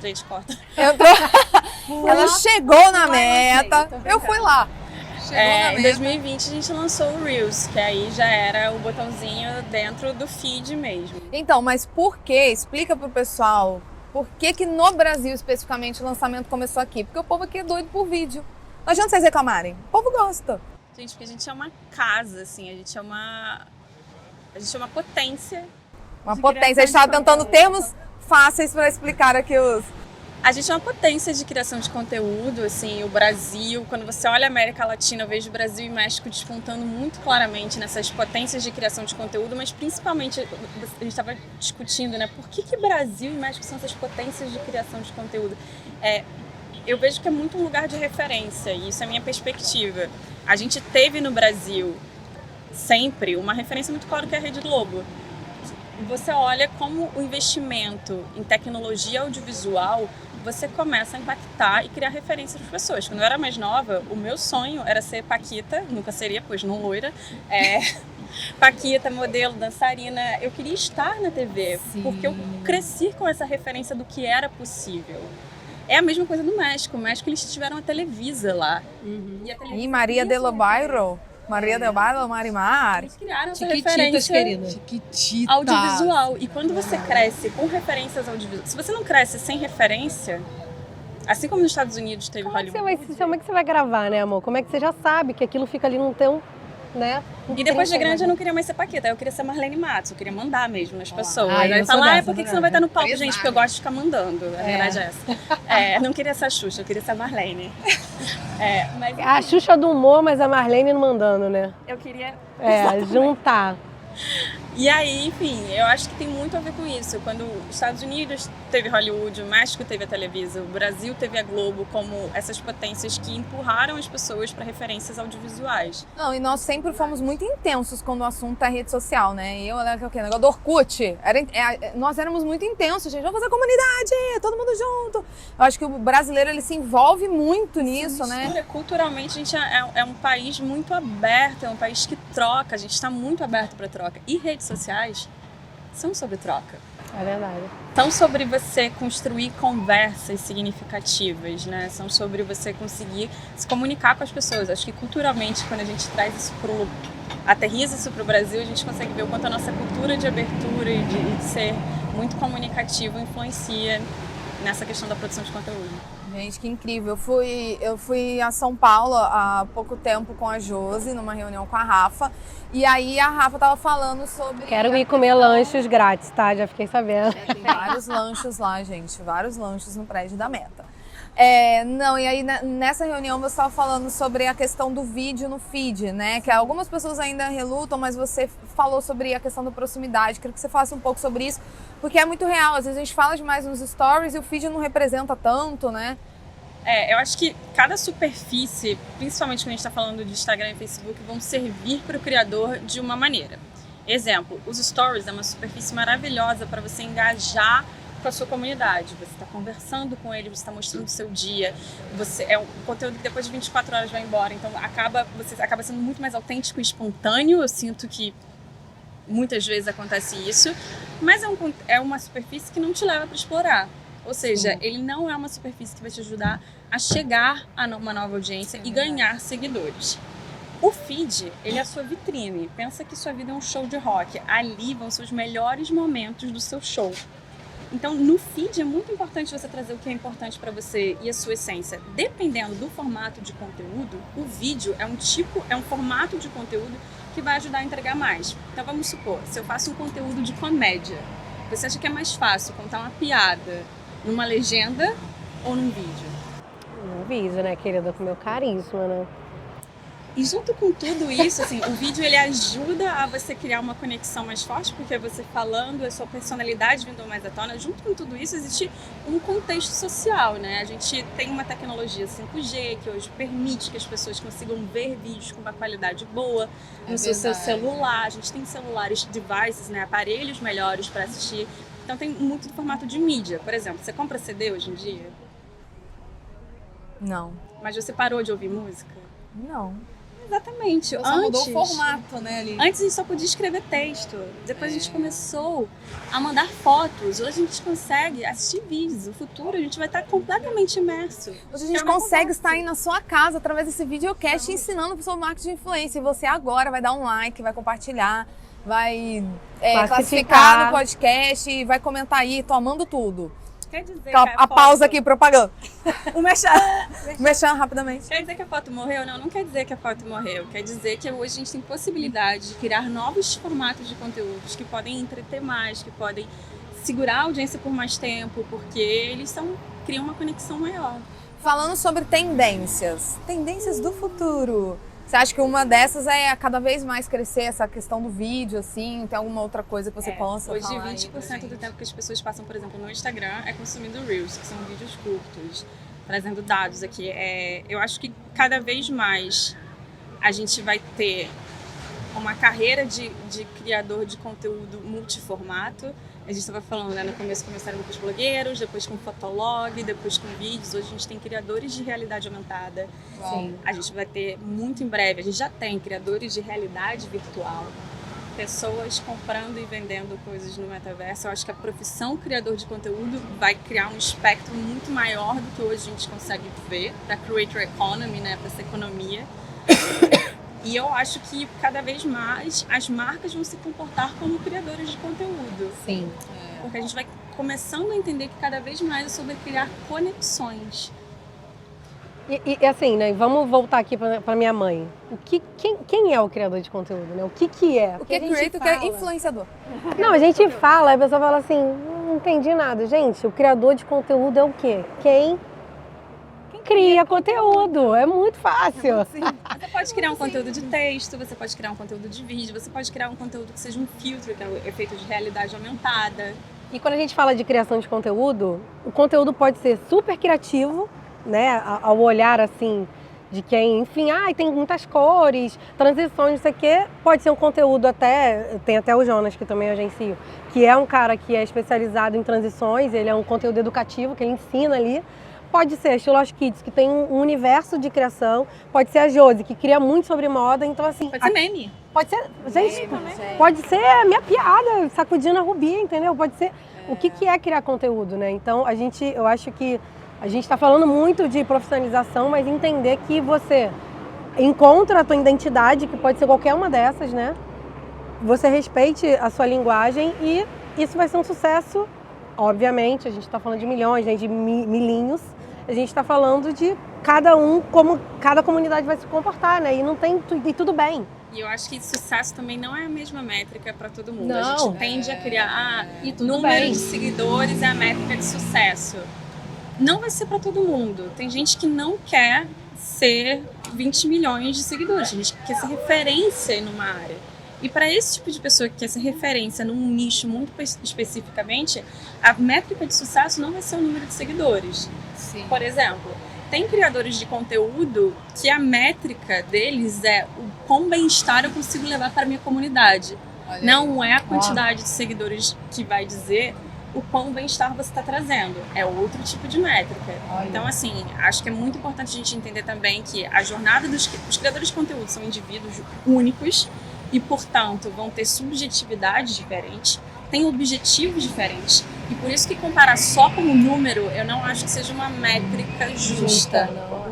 S3: Gente, corta.
S1: Ela chegou na meta, eu fui lá.
S3: Em 2020 a gente lançou o Reels, que aí já era o botãozinho dentro do feed mesmo.
S1: Então, mas por quê? Explica pro pessoal. Por que no Brasil especificamente o lançamento começou aqui? Porque o povo aqui é doido por vídeo. Não adianta vocês reclamarem. O povo gosta.
S3: Gente, porque a gente é uma casa, assim, a gente é uma potência.
S1: Uma potência. A gente tava tentando termos fáceis para explicar aqui os...
S3: A gente é uma potência de criação de conteúdo, assim, o Brasil, quando você olha a América Latina, eu vejo o Brasil e México despontando muito claramente nessas potências de criação de conteúdo, mas principalmente, a gente estava discutindo, né, por que Brasil e México são essas potências de criação de conteúdo? Eu vejo que é muito um lugar de referência, e isso é a minha perspectiva. A gente teve no Brasil sempre uma referência muito clara que é a Rede Globo. Você olha como o investimento em tecnologia audiovisual, você começa a impactar e criar referências para as pessoas. Quando eu era mais nova, o meu sonho era ser Paquita, nunca seria, pois não loira, Paquita, modelo, dançarina. Eu queria estar na TV, porque eu cresci com essa referência do que era possível. É a mesma coisa no México. No México eles tiveram a Televisa lá.
S1: Uhum. E Maria de lo Bairro. Maria del Bairro, Marimar.
S3: Eles criaram essa referência audiovisual. E quando você cresce com referências audiovisuais, se você não cresce sem referência, assim como nos Estados Unidos teve Hollywood.
S2: Como é que você vai gravar, né, amor? Como é que você já sabe que aquilo fica ali no teu, né?
S3: E depois de grande eu não queria mais ser Paquita, eu queria ser Marlene Matos, eu queria mandar mesmo nas pessoas. Aí falar, por que você não vai estar no palco, gente? Porque eu gosto de ficar mandando, a verdade é essa. Não queria ser a Xuxa, eu queria ser a Marlene. Mas,
S2: a Xuxa do humor, mas a Marlene não mandando, né?
S3: Eu queria...
S2: juntar.
S3: E aí, enfim, eu acho que tem muito a ver com isso. Quando os Estados Unidos teve Hollywood, o México teve a Televisa, o Brasil teve a Globo, como essas potências que empurraram as pessoas para referências audiovisuais.
S1: Não, e nós sempre fomos muito intensos quando o assunto é rede social, né? E eu era o quê? Negócio do Orkut. Nós éramos muito intensos, gente. Vamos fazer comunidade, todo mundo junto. Eu acho que o brasileiro, ele se envolve muito nisso, né?
S3: Culturalmente, a gente é um país muito aberto, é um país que troca, a gente está muito aberto para troca. E redes sociais são sobre troca.
S2: É verdade.
S3: São sobre você construir conversas significativas, né? São sobre você conseguir se comunicar com as pessoas. Acho que culturalmente, quando a gente traz isso aterriza isso para o Brasil, a gente consegue ver o quanto a nossa cultura de abertura e de ser muito comunicativo influencia nessa questão da produção de conteúdo.
S1: Gente, que incrível. Eu fui a São Paulo há pouco tempo com a Josi, numa reunião com a Rafa. E aí a Rafa tava falando sobre...
S2: Quero ir comer lanches grátis, tá? Já fiquei sabendo.
S1: Tem vários lanches lá, gente. Vários lanches no prédio da Meta. Não, e aí nessa reunião você estava falando sobre a questão do vídeo no feed, né? Que algumas pessoas ainda relutam, mas você falou sobre a questão da proximidade. Queria que você falasse um pouco sobre isso, porque é muito real. Às vezes a gente fala demais nos stories e o feed não representa tanto, né?
S3: Eu acho que cada superfície, principalmente quando a gente está falando de Instagram e Facebook, vão servir para o criador de uma maneira. Exemplo, os stories é uma superfície maravilhosa para você engajar com a sua comunidade. Você está conversando com ele, você está mostrando o seu dia. É um conteúdo que depois de 24 horas vai embora. Então você acaba sendo muito mais autêntico e espontâneo. Eu sinto que muitas vezes acontece isso. Mas é uma superfície que não te leva para explorar. Ou seja, ele não é uma superfície que vai te ajudar a chegar a uma nova audiência e ganhar seguidores. O feed, ele é a sua vitrine. Pensa que sua vida é um show de rock. Ali vão ser os melhores momentos do seu show. Então, no feed é muito importante você trazer o que é importante para você e a sua essência. Dependendo do formato de conteúdo, o vídeo é um formato de conteúdo que vai ajudar a entregar mais. Então, vamos supor, se eu faço um conteúdo de comédia, você acha que é mais fácil contar uma piada numa legenda ou num vídeo?
S2: Num vídeo, né, querida? Com meu carisma, né?
S3: E junto com tudo isso, assim, o vídeo ele ajuda a você criar uma conexão mais forte, porque você falando, a sua personalidade vindo mais à tona. Junto com tudo isso, existe um contexto social, né? A gente tem uma tecnologia 5G que hoje permite que as pessoas consigam ver vídeos com uma qualidade boa no seu celular. A gente tem celulares, devices, né? Aparelhos melhores para assistir. Então tem muito do formato de mídia. Por exemplo, você compra CD hoje em dia?
S1: Não.
S3: Mas você parou de ouvir música?
S1: Não.
S3: Exatamente.
S1: Só mudou o formato, né? Ali.
S3: Antes a gente só podia escrever texto. Depois a gente começou a mandar fotos. Hoje a gente consegue assistir vídeos. No futuro a gente vai estar completamente imerso.
S1: Hoje a gente consegue estar aí na sua casa através desse videocast ensinando sobre marketing de influência. E você agora vai dar um like, vai compartilhar, vai classificar no podcast e vai comentar aí, tô amando tudo.
S3: Quer dizer que
S1: a pausa aqui, propaganda. O merchan rapidamente.
S3: Quer dizer que a foto morreu? Não quer dizer que a foto morreu. Quer dizer que hoje a gente tem possibilidade de criar novos formatos de conteúdos que podem entreter mais, que podem segurar a audiência por mais tempo, porque eles criam uma conexão maior.
S1: Falando sobre tendências do futuro. Você acha que uma dessas é cada vez mais crescer essa questão do vídeo, assim? Tem alguma outra coisa que você possa
S3: hoje,
S1: falar?
S3: Hoje 20% do tempo que as pessoas passam, por exemplo, no Instagram é consumindo Reels, que são vídeos curtos, trazendo dados aqui. Eu acho que cada vez mais a gente vai ter uma carreira de criador de conteúdo multiformato. A gente estava falando, né, no começo começaram com os blogueiros, depois com fotolog, depois com vídeos. Hoje a gente tem criadores de realidade aumentada.
S1: Sim.
S3: A gente vai ter muito em breve, a gente já tem criadores de realidade virtual. Pessoas comprando e vendendo coisas no metaverso. Eu acho que a profissão criador de conteúdo vai criar um espectro muito maior do que hoje a gente consegue ver, da creator economy, né, para essa economia. E eu acho que cada vez mais as marcas vão se comportar como criadores de conteúdo.
S2: Sim.
S3: Porque a gente vai começando a entender que cada vez mais é sobre criar conexões.
S2: E assim, né? Vamos voltar aqui para minha mãe. Quem é o criador de conteúdo, né? O que é?
S1: O que é creator, o que é influenciador?
S2: Não, a gente fala, a pessoa fala assim, não entendi nada. Gente, o criador de conteúdo é o quê? Quem cria conteúdo. É muito fácil.
S3: Você pode criar um conteúdo de texto, você pode criar um conteúdo de vídeo, você pode criar um conteúdo que seja um filtro, que é o efeito de realidade aumentada.
S2: E quando a gente fala de criação de conteúdo, o conteúdo pode ser super criativo, né? Ao olhar assim de quem, enfim, tem muitas cores, transições, não sei o quê. Pode ser um conteúdo tem até o Jonas, que também agencio, que é um cara que é especializado em transições, ele é um conteúdo educativo que ele ensina ali. Pode ser a Estilos Kids, que tem um universo de criação. Pode ser a Josi, que cria muito sobre moda. Então, assim...
S3: Pode ser meme.
S2: Pode ser... Gente, pode ser a minha piada, sacudindo a Rubi, entendeu? Pode ser... O que é criar conteúdo, né? Então, eu acho que a gente está falando muito de profissionalização, mas entender que você encontra a tua identidade, que pode ser qualquer uma dessas, né? Você respeite a sua linguagem e isso vai ser um sucesso. Obviamente, a gente está falando de milhões, né, de milhinhos. A gente está falando de cada um, como cada comunidade vai se comportar, né? E tudo bem.
S3: E eu acho que sucesso também não é a mesma métrica para todo mundo.
S2: Não.
S3: A gente tende a criar, número
S2: bem.
S3: de seguidores é a métrica de sucesso. Não vai ser para todo mundo. Tem gente que não quer ser 20 milhões de seguidores. Tem gente que quer ser referência numa área. E para esse tipo de pessoa que quer ser referência num nicho muito especificamente, a métrica de sucesso não vai ser o número de seguidores.
S1: Sim.
S3: Por exemplo, tem criadores de conteúdo que a métrica deles é o quão bem-estar eu consigo levar para a minha comunidade.
S1: Olha
S3: Não é a quantidade de seguidores que vai dizer o quão bem-estar você está trazendo. É outro tipo de métrica.
S1: Olha.
S3: Então, assim, acho que é muito importante a gente entender também que a jornada dos criadores de conteúdo são indivíduos únicos e, portanto, vão ter subjetividades diferentes, têm objetivos diferentes. E por isso que comparar só com o número, eu não acho que seja uma métrica justa.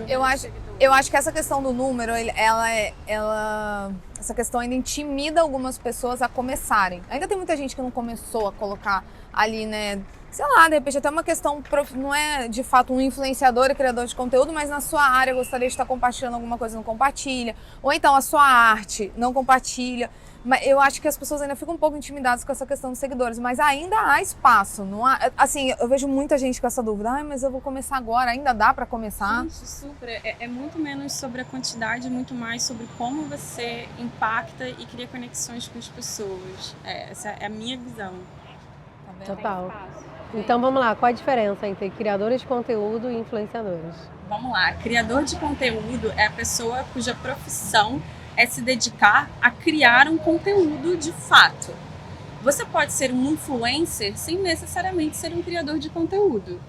S1: Eu acho que essa questão do número, essa questão ainda intimida algumas pessoas a começarem. Ainda tem muita gente que não começou a colocar ali, né? Sei lá, de repente até uma questão, não é de fato um influenciador e criador de conteúdo, mas na sua área gostaria de estar compartilhando alguma coisa, não compartilha. Ou então a sua arte não compartilha. Mas eu acho que as pessoas ainda ficam um pouco intimidadas com essa questão dos seguidores, mas ainda há espaço. Não há, assim, eu vejo muita gente com essa dúvida. Mas eu vou começar agora, ainda dá pra começar?
S3: Gente, super. É muito menos sobre a quantidade, muito mais sobre como você impacta e cria conexões com as pessoas. Essa é a minha visão.
S2: Total. Então vamos lá, qual a diferença entre criadores de conteúdo e influenciadores?
S3: Vamos lá, criador de conteúdo é a pessoa cuja profissão é se dedicar a criar um conteúdo de fato. Você pode ser um influencer sem necessariamente ser um criador de conteúdo.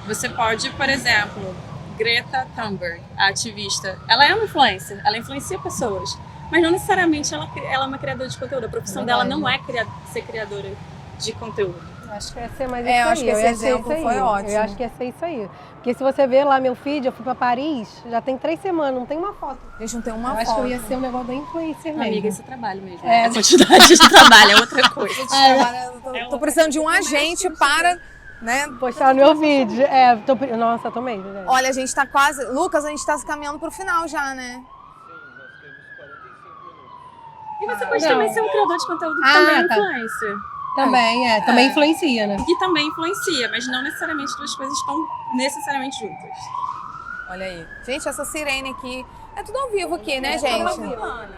S3: Você pode, por exemplo, Greta Thunberg, a ativista, ela é uma influencer, ela influencia pessoas, mas não necessariamente ela é uma criadora de conteúdo. A profissão dela não é ser criadora de conteúdo.
S2: Eu acho que ia ser mais
S1: eu
S2: isso
S1: acho
S2: aí.
S1: que esse exemplo foi ótimo.
S2: Eu acho que ia ser isso aí. Porque se você ver lá meu feed, eu fui pra Paris, já tem 3 semanas, não tem uma foto.
S1: Gente, não tem uma foto.
S2: Eu acho que eu ia ser um negócio da influencer mesmo.
S3: Amiga, esse é trabalho mesmo. A quantidade de trabalho é outra coisa.
S1: Tô precisando de um agente para... Né?
S2: Postar no meu vídeo. Nossa, tô mesmo. Gente.
S1: Olha, a gente tá quase... Lucas, a gente tá se caminhando pro final já, né?
S3: E você pode também ser um criador de conteúdo que também é influencer.
S2: Também influencia, né?
S3: E também influencia, mas não necessariamente duas coisas estão necessariamente juntas.
S1: Olha aí. Gente, essa sirene aqui... É tudo ao vivo aqui, né, gente?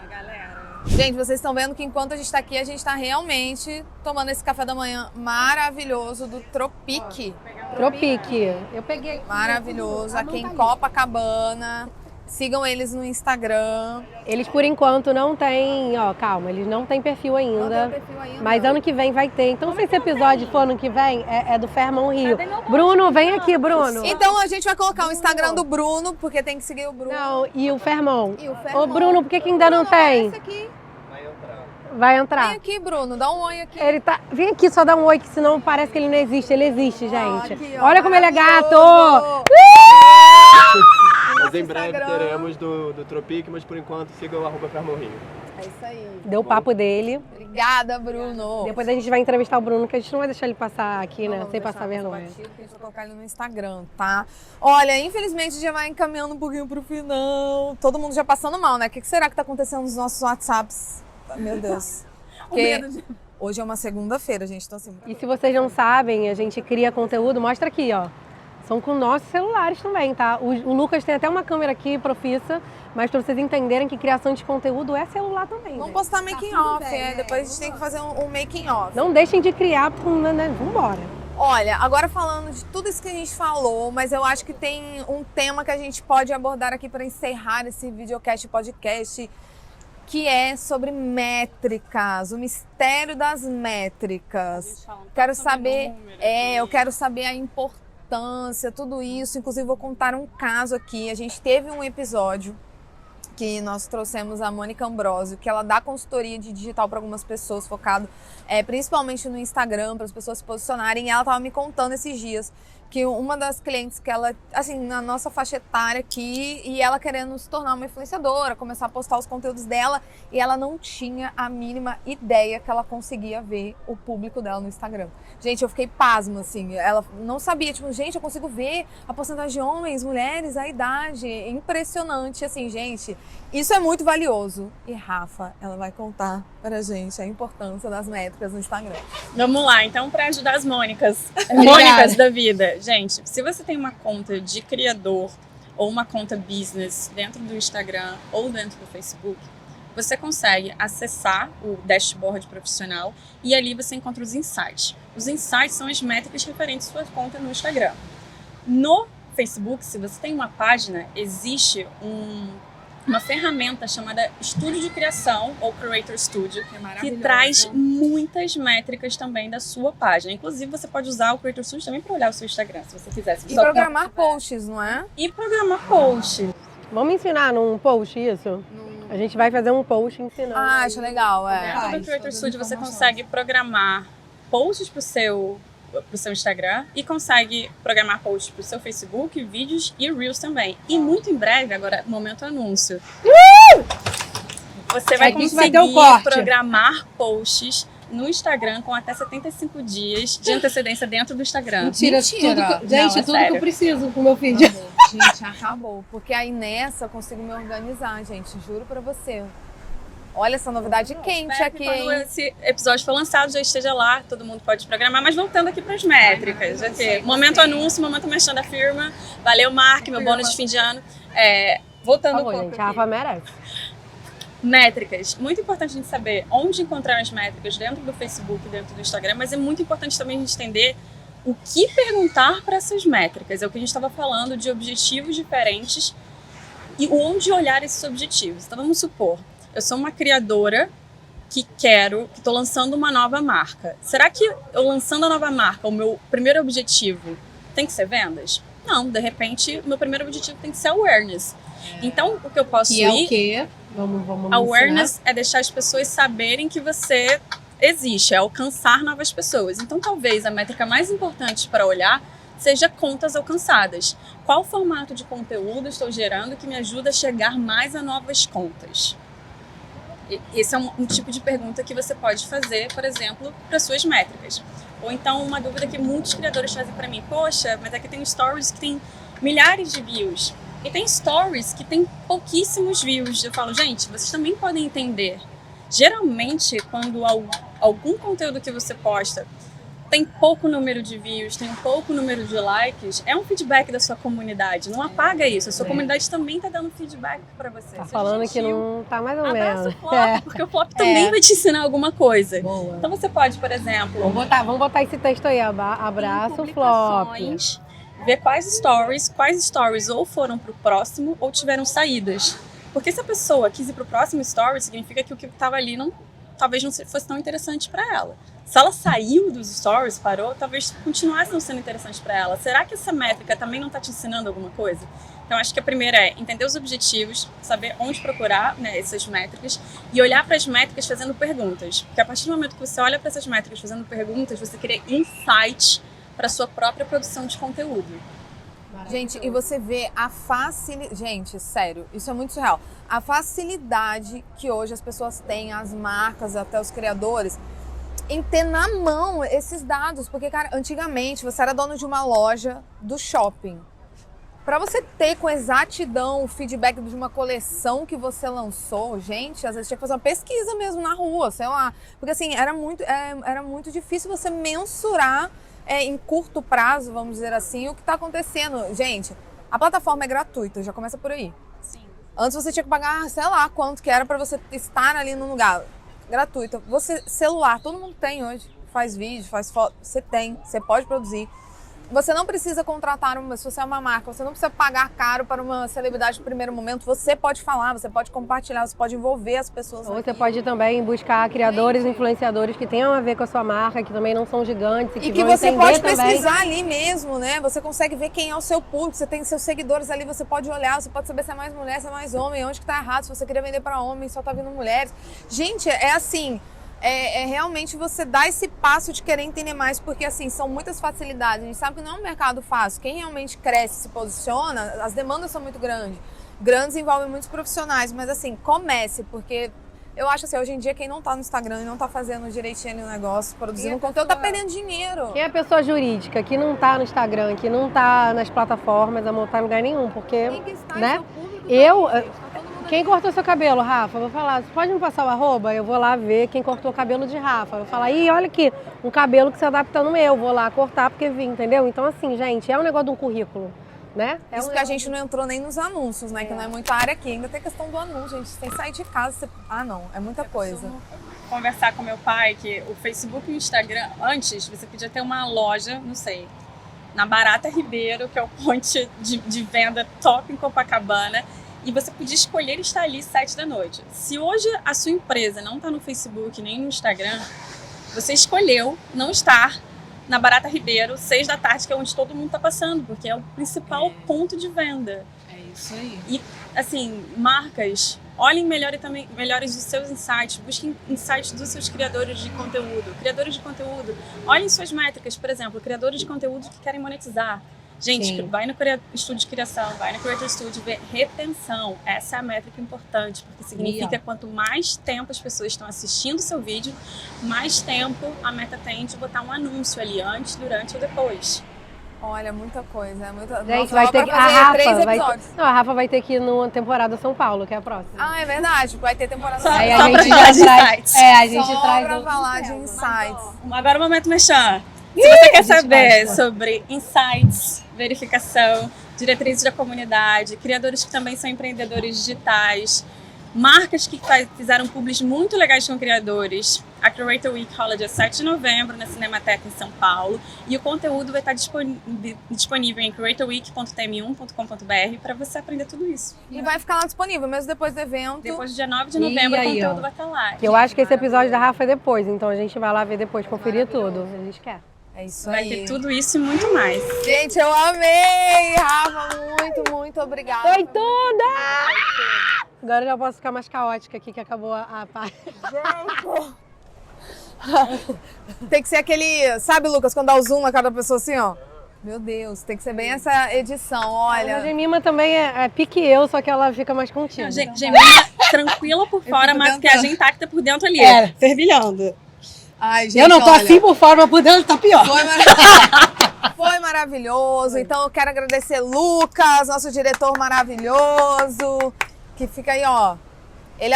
S3: Galera.
S1: Gente, vocês estão vendo que enquanto a gente tá aqui, a gente tá realmente tomando esse café da manhã maravilhoso do Tropique.
S2: Tropique. Eu peguei aqui.
S1: Maravilhoso. Aqui em Copacabana. Sigam eles no Instagram.
S2: Eles, por enquanto, não têm... calma, eles não têm perfil ainda.
S1: Não tem perfil ainda.
S2: Mas ano que vem vai ter. Então, se esse episódio for ano que vem, é do Fairmont Rio. Bruno, vem aqui, Bruno.
S1: Então, a gente vai colocar o Instagram do Bruno, porque tem que seguir o Bruno.
S2: Não, e o Fairmont.
S1: E o Fairmont.
S2: Ô, Bruno, por que ainda não tem?
S1: Esse aqui.
S2: Vai entrar.
S1: Vem aqui, Bruno. Dá um oi aqui.
S2: Ele tá... Vem aqui, só dá um oi, que senão parece que ele não existe. Ele existe, gente.
S1: Aqui,
S2: olha como ele é gato!
S4: Mas em breve teremos do Tropique, mas por enquanto siga o @Fairmont.
S1: É isso aí.
S2: Deu o papo dele.
S1: Obrigada, Bruno.
S2: Depois a gente vai entrevistar o Bruno, que a gente não vai deixar ele passar aqui, né?
S1: Vamos
S2: Sem
S1: deixar
S2: passar vergonha.
S1: batido, que a gente vai colocar ele no Instagram, tá? Olha, infelizmente já vai encaminhando um pouquinho pro final. Todo mundo já passando mal, né? O que será que tá acontecendo nos nossos WhatsApps? Meu Deus. Porque hoje é uma segunda-feira, gente. Então, assim,
S2: E se vocês não sabem, a gente cria conteúdo, mostra aqui, ó. são com nossos celulares também, tá? O Lucas tem até uma câmera aqui, profissa, mas para vocês entenderem que criação de conteúdo é celular também.
S1: Vamos
S2: gente.
S1: postar making off, depois a gente tem que fazer um making off.
S2: Não deixem de criar, né? Vambora.
S1: Olha, agora falando de tudo isso que a gente falou, mas eu acho que tem um tema que a gente pode abordar aqui para encerrar esse videocast podcast, que é sobre métricas, o mistério das métricas. Quero saber, eu quero saber a importância, tudo isso. Inclusive vou contar um caso aqui. A gente teve um episódio que nós trouxemos a Mônica Ambrosio, que ela dá consultoria de digital para algumas pessoas, focado principalmente no Instagram, para as pessoas se posicionarem. E ela estava me contando esses dias que uma das clientes que ela, assim, na nossa faixa etária aqui, e ela querendo se tornar uma influenciadora, começar a postar os conteúdos dela, e ela não tinha a mínima ideia que ela conseguia ver o público dela no Instagram. Gente, eu fiquei pasma, assim, ela não sabia, tipo, gente, eu consigo ver a porcentagem de homens, mulheres, a idade, impressionante, assim, gente, isso é muito valioso. E Rafa, ela vai contar pra gente a importância das métricas no Instagram.
S3: Vamos lá, então, para ajudar as Mônicas da vida. Gente, se você tem uma conta de criador ou uma conta business dentro do Instagram ou dentro do Facebook, você consegue acessar o dashboard profissional e ali você encontra os insights. Os insights são as métricas referentes à sua conta no Instagram. No Facebook, se você tem uma página, existe uma ferramenta chamada Estúdio de Criação, ou Creator Studio, que traz muitas métricas também da sua página. Inclusive, você pode usar o Creator Studio também para olhar o seu Instagram, se você quiser.
S1: E programar posts, não é?
S3: E programar posts.
S2: Vamos ensinar num post isso? A gente vai fazer um post ensinando.
S1: Ah, acho legal,
S3: Dentro do Creator Studio, você consegue programar posts para o seu Instagram e consegue programar posts para o seu Facebook, vídeos e Reels também. E muito em breve, agora, momento anúncio. Você vai conseguir programar posts no Instagram com até 75 dias de antecedência dentro do Instagram.
S2: Mentira. Tudo que eu preciso pro meu filho.
S1: Gente, acabou. Porque aí nessa eu consigo me organizar, gente. Juro pra você. Olha essa novidade quente aqui, hein?
S3: Quando esse episódio for lançado, já esteja lá, todo mundo pode programar. Mas voltando aqui para as métricas, momento anúncio, momento mexendo da firma. Valeu, Mark, meu bônus de fim de ano. Voltando um pouco
S2: gente, a Rafa merece.
S3: Métricas. Muito importante a gente saber onde encontrar as métricas dentro do Facebook, dentro do Instagram, mas é muito importante também a gente entender o que perguntar para essas métricas. É o que a gente estava falando de objetivos diferentes e onde olhar esses objetivos. Então vamos supor, eu sou uma criadora que estou lançando uma nova marca. Será que eu lançando a nova marca, o meu primeiro objetivo tem que ser vendas? Não, de repente, o meu primeiro objetivo tem que ser awareness. Então, o que eu posso
S2: ir... é o quê? Vamos
S3: awareness é deixar as pessoas saberem que você existe, é alcançar novas pessoas. Então, talvez a métrica mais importante para olhar seja contas alcançadas. Qual formato de conteúdo estou gerando que me ajuda a chegar mais a novas contas? Esse é um tipo de pergunta que você pode fazer, por exemplo, para suas métricas. Ou então uma dúvida que muitos criadores fazem para mim: poxa, mas aqui tem stories que tem milhares de views e tem stories que tem pouquíssimos views. Eu falo, gente, vocês também podem entender. Geralmente, quando algum conteúdo que você posta tem pouco número de views, tem um pouco número de likes, é um feedback da sua comunidade. Não apaga isso. A sua comunidade também está dando feedback para você.
S2: Tá falando que não tá mais ou menos.
S3: Abraça o flop, porque o flop também vai te ensinar alguma coisa.
S2: Boa.
S3: Então você pode, por exemplo...
S2: Vamos botar esse texto aí, abraça o flop.
S3: Ver quais stories ou foram pro próximo ou tiveram saídas. Porque se a pessoa quis ir pro próximo story, significa que o que estava ali talvez não fosse tão interessante para ela. Se ela saiu dos stories, parou, talvez continuasse não sendo interessante para ela. Será que essa métrica também não está te ensinando alguma coisa? Então, acho que a primeira é entender os objetivos, saber onde procurar, né, essas métricas e olhar para as métricas fazendo perguntas. Porque a partir do momento que você olha para essas métricas fazendo perguntas, você cria insights para sua própria produção de conteúdo.
S1: Gente, e você vê a facilidade... Gente, sério, isso é muito surreal. A facilidade que hoje as pessoas têm, as marcas, até os criadores, em ter na mão esses dados. Porque, cara, antigamente você era dono de uma loja do shopping. Para você ter com exatidão o feedback de uma coleção que você lançou, gente, às vezes tinha que fazer uma pesquisa mesmo na rua, sei lá. Porque, assim, era muito difícil você mensurar em curto prazo, vamos dizer assim, o que está acontecendo. Gente, a plataforma é gratuita, já começa por aí.
S3: Sim.
S1: Antes você tinha que pagar, sei lá, quanto que era para você estar ali no lugar. Gratuita. Você, celular, todo mundo tem hoje. Faz vídeo, faz foto, você tem, você pode produzir. Você não precisa contratar, se você é uma marca, você não precisa pagar caro para uma celebridade no primeiro momento. Você pode falar, você pode compartilhar, você pode envolver as pessoas.
S2: Ou você pode também buscar criadores, influenciadores que tenham a ver com a sua marca, que também não são gigantes.
S1: E que você pode pesquisar
S2: também
S1: ali mesmo, né? Você consegue ver quem é o seu público, você tem seus seguidores ali, você pode olhar, você pode saber se é mais mulher, se é mais homem, onde que tá errado, se você queria vender para homem, só tá vindo mulheres. Gente, é assim... É realmente você dar esse passo de querer entender mais, porque assim, são muitas facilidades. A gente sabe que não é um mercado fácil. Quem realmente cresce, se posiciona, as demandas são muito grandes. Grandes envolvem muitos profissionais, mas assim, comece, porque eu acho assim, hoje em dia quem não tá no Instagram e não tá fazendo direitinho ali o negócio, produzindo conteúdo, tá perdendo dinheiro.
S2: Quem é a pessoa jurídica que não tá no Instagram, que não tá nas plataformas, amor, tá em lugar nenhum, porque, né? Quem cortou seu cabelo, Rafa? Eu vou falar, você pode me passar o arroba? Eu vou lá ver quem cortou o cabelo de Rafa. Eu vou falar, ih, olha aqui, um cabelo que se adapta no meu. Vou lá cortar porque vi, entendeu? Então, assim, gente, é um negócio de um currículo, né?
S1: Isso que a gente não entrou nem nos anúncios, né? Que não é muita área aqui. Ainda tem questão do anúncio, gente. Você tem que sair de casa. Ah, não. É muita coisa.
S3: Conversar com meu pai que o Facebook e o Instagram, antes, você podia ter uma loja, não sei, na Barata Ribeiro, que é o ponto de venda top em Copacabana. E você podia escolher estar ali às 7 da noite. Se hoje a sua empresa não está no Facebook nem no Instagram, você escolheu não estar na Barata Ribeiro, 6 da tarde, que é onde todo mundo está passando, porque é o principal ponto de venda.
S1: É isso aí.
S3: E, assim, marcas, olhem melhores os seus insights, busquem insights dos seus criadores de conteúdo. Criadores de conteúdo, olhem suas métricas, por exemplo, criadores de conteúdo que querem monetizar. Gente,
S2: Sim.
S3: vai no estúdio de criação, vai no Creator Studio ver retenção. Essa é a métrica importante, porque significa que quanto mais tempo as pessoas estão assistindo o seu vídeo, mais tempo a meta tem de botar um anúncio ali antes, durante ou depois.
S1: Olha, muita coisa. É muita...
S2: Gente,
S1: Nossa,
S2: vai ter que... A Rafa vai ter que ir no temporada São Paulo, que é a próxima.
S1: Ah, é verdade. Vai ter temporada
S3: Só
S2: Aí
S3: pra
S2: a gente
S3: falar
S2: já
S3: de
S2: traz...
S3: insights.
S2: a gente
S1: Só
S2: traz...
S1: pra falar de insights.
S3: Agora o momento merchan. Se você quer saber sobre insights, verificação, diretrizes da comunidade, criadores que também são empreendedores digitais, marcas que fizeram publis muito legais com criadores, a Creator Week rola dia 7 de novembro na Cinemateca em São Paulo e o conteúdo vai estar disponível em creatorweek.tm1.com.br para você aprender tudo isso.
S1: E vai ficar lá disponível, mesmo depois do evento.
S3: Depois do dia 9 de novembro o conteúdo vai estar lá.
S2: Que eu acho que esse episódio da Rafa é depois, então a gente vai lá ver depois, conferir tudo. A gente quer.
S1: É isso
S3: Vai
S1: aí.
S3: ter tudo isso e muito mais.
S1: Gente, eu amei! Rafa, muito obrigada.
S2: Foi tudo! Agora eu já posso ficar mais caótica aqui, que acabou a parte.
S1: Tem que ser aquele... Sabe, Lucas, quando dá o zoom na cara da pessoa assim, ó? Meu Deus, tem que ser bem essa edição, olha.
S2: A Gemima também é pique eu, só que ela fica mais contida.
S3: Gemima tranquila por fora, mas que a gente intacta por dentro ali.
S2: Fervilhando.
S1: Ai, gente,
S2: Eu não tô
S1: olha,
S2: assim por fora, mas por dentro tá pior.
S1: Foi maravilhoso. Então eu quero agradecer Lucas, nosso diretor maravilhoso, que fica aí, ó. Ele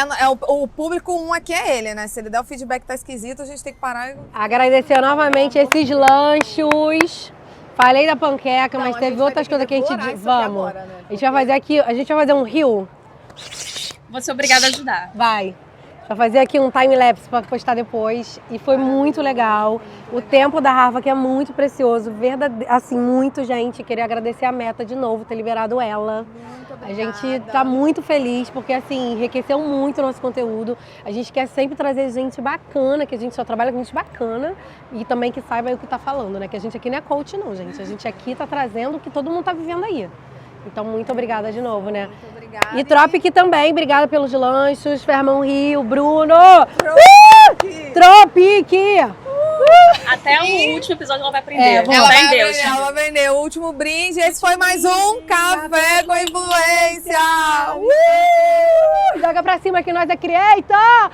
S1: o público 1 aqui é ele, né? Se ele der o feedback que tá esquisito, a gente tem que parar e...
S2: Agradecer novamente esses lanchos. Falei da panqueca, mas teve outras coisas que a gente... Vamos.
S1: Agora, né?
S2: A gente vai fazer aqui, a gente vai fazer um reel.
S3: Vou ser obrigada a ajudar.
S2: Vai. Vai fazer aqui um time-lapse para postar depois. E foi muito legal. O tempo da Rafa, que é muito precioso. Assim, muito, gente. Queria agradecer a Meta de novo, ter liberado ela.
S1: Muito
S2: A
S1: obrigada.
S2: gente tá muito feliz, porque assim, enriqueceu muito o nosso conteúdo. A gente quer sempre trazer gente bacana, que a gente só trabalha com gente bacana. E também que saiba o que tá falando, né? Que a gente aqui não é coach, não, gente. A gente aqui tá trazendo o que todo mundo tá vivendo aí. Então, muito obrigada de novo, né?
S1: Muito obrigada.
S2: E Tropic também, obrigada pelos lanchos, Fermão Rio, Bruno! Tropic!
S3: Até o último episódio ela vai aprender.
S1: Ela vai
S3: em Deus.
S1: aprender, ela vai vender o último brinde. Esse foi mais um Café com Influência!
S2: Joga pra cima que nós é Creator!